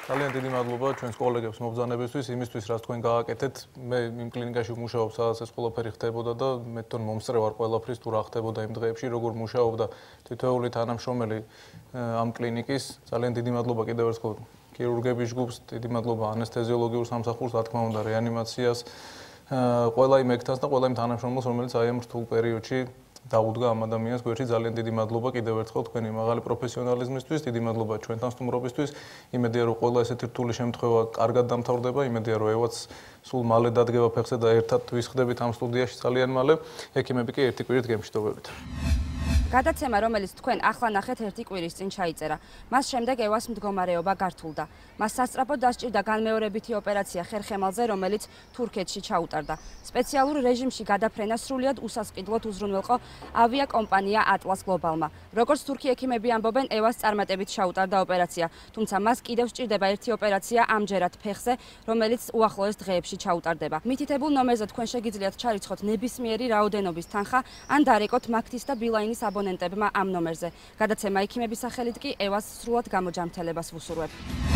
[SPEAKER 12] ძალიან დიდი მადლობა ჩვენს კოლეგებს მობრძანებისთვის, იმისთვის, რაც თქვენ გააკეთეთ. მე იმ კლინიკაში ვმუშაობ, სადაც ეს ყველაფერი ხდებოდა და მე თვითონ მომსწრე ვარ ყველაფრის თუ რა ხდებოდა იმ დღეებში, როგორ მუშაობდა თითოეული თანამშრომელი ამ კლინიკის. ძალიან დიდი მადლობა კიდევ ერთხელ ქირურგების ჯგუფს, დიდი მადლობა ანესთეზიოლოგიურ სამსახურს, რა თქმა უნდა, რეანიმაციას, ყველა იმ ექთანს და ყველა იმ თანამშრომელს, რომელიც აი ამ რთულ პერიოდში დაუდგა ამ ადამიანს გვერდში. ძალიან დიდი მადლობა კიდევ ერთხელ თქვენი მაღალი პროფესიონალიზმისთვის, დიდი მადლობა ჩვენთან სტუმრობისთვის. იმედია რომ ყველა ესეთი რთული შემთხვევა კარგად დამთავრდება, იმედია რომ ევაც სულ მალე დადგება ფეხზე და ერთად ვისხდებით ამ სტუდიაში ძალიან მალე. ექიმები კი ერთი კვირით გემშვიდობებით.
[SPEAKER 15] გადაცემა, რომელიც თქვენ ახლა ნახეთ ერთი კვირის წინ ჩაიწერა. მას შემდეგ ევას მდგომარეობა გართულდა. მას სასწრაფოდ დასჭირდა განმეორებითი ოპერაცია ხერხემალზე, რომელიც თურქეთში ჩაუტარდა. სპეციალურ რეჟიმში გადაფრენა სრულიად უსასყიდლოდ უზრუნველყო ავიაკომპანია Atlas Global-მა. როგორც თურქი ექიმები ამბობენ, ევას წარმატებით ჩაუტარდა ოპერაცია, თუმცა მას კიდევ სჭირდება ერთი ოპერაცია ამჯერად ფეხზე, რომელიც უახლოეს დღეებში ჩაუტარდება. მითითებულ ნომერზე თქვენ შეგიძლიათ ჩარიცხოთ ნებისმიერი რაოდენობის თანხა ან დარეკოთ მაგთის და ბილაინის აბონენტებმა ამ ნომერზე. გადაცემა ექიმების სახელით კი ევას სრულად გამოჯანმრთელებას ვუსურვებ.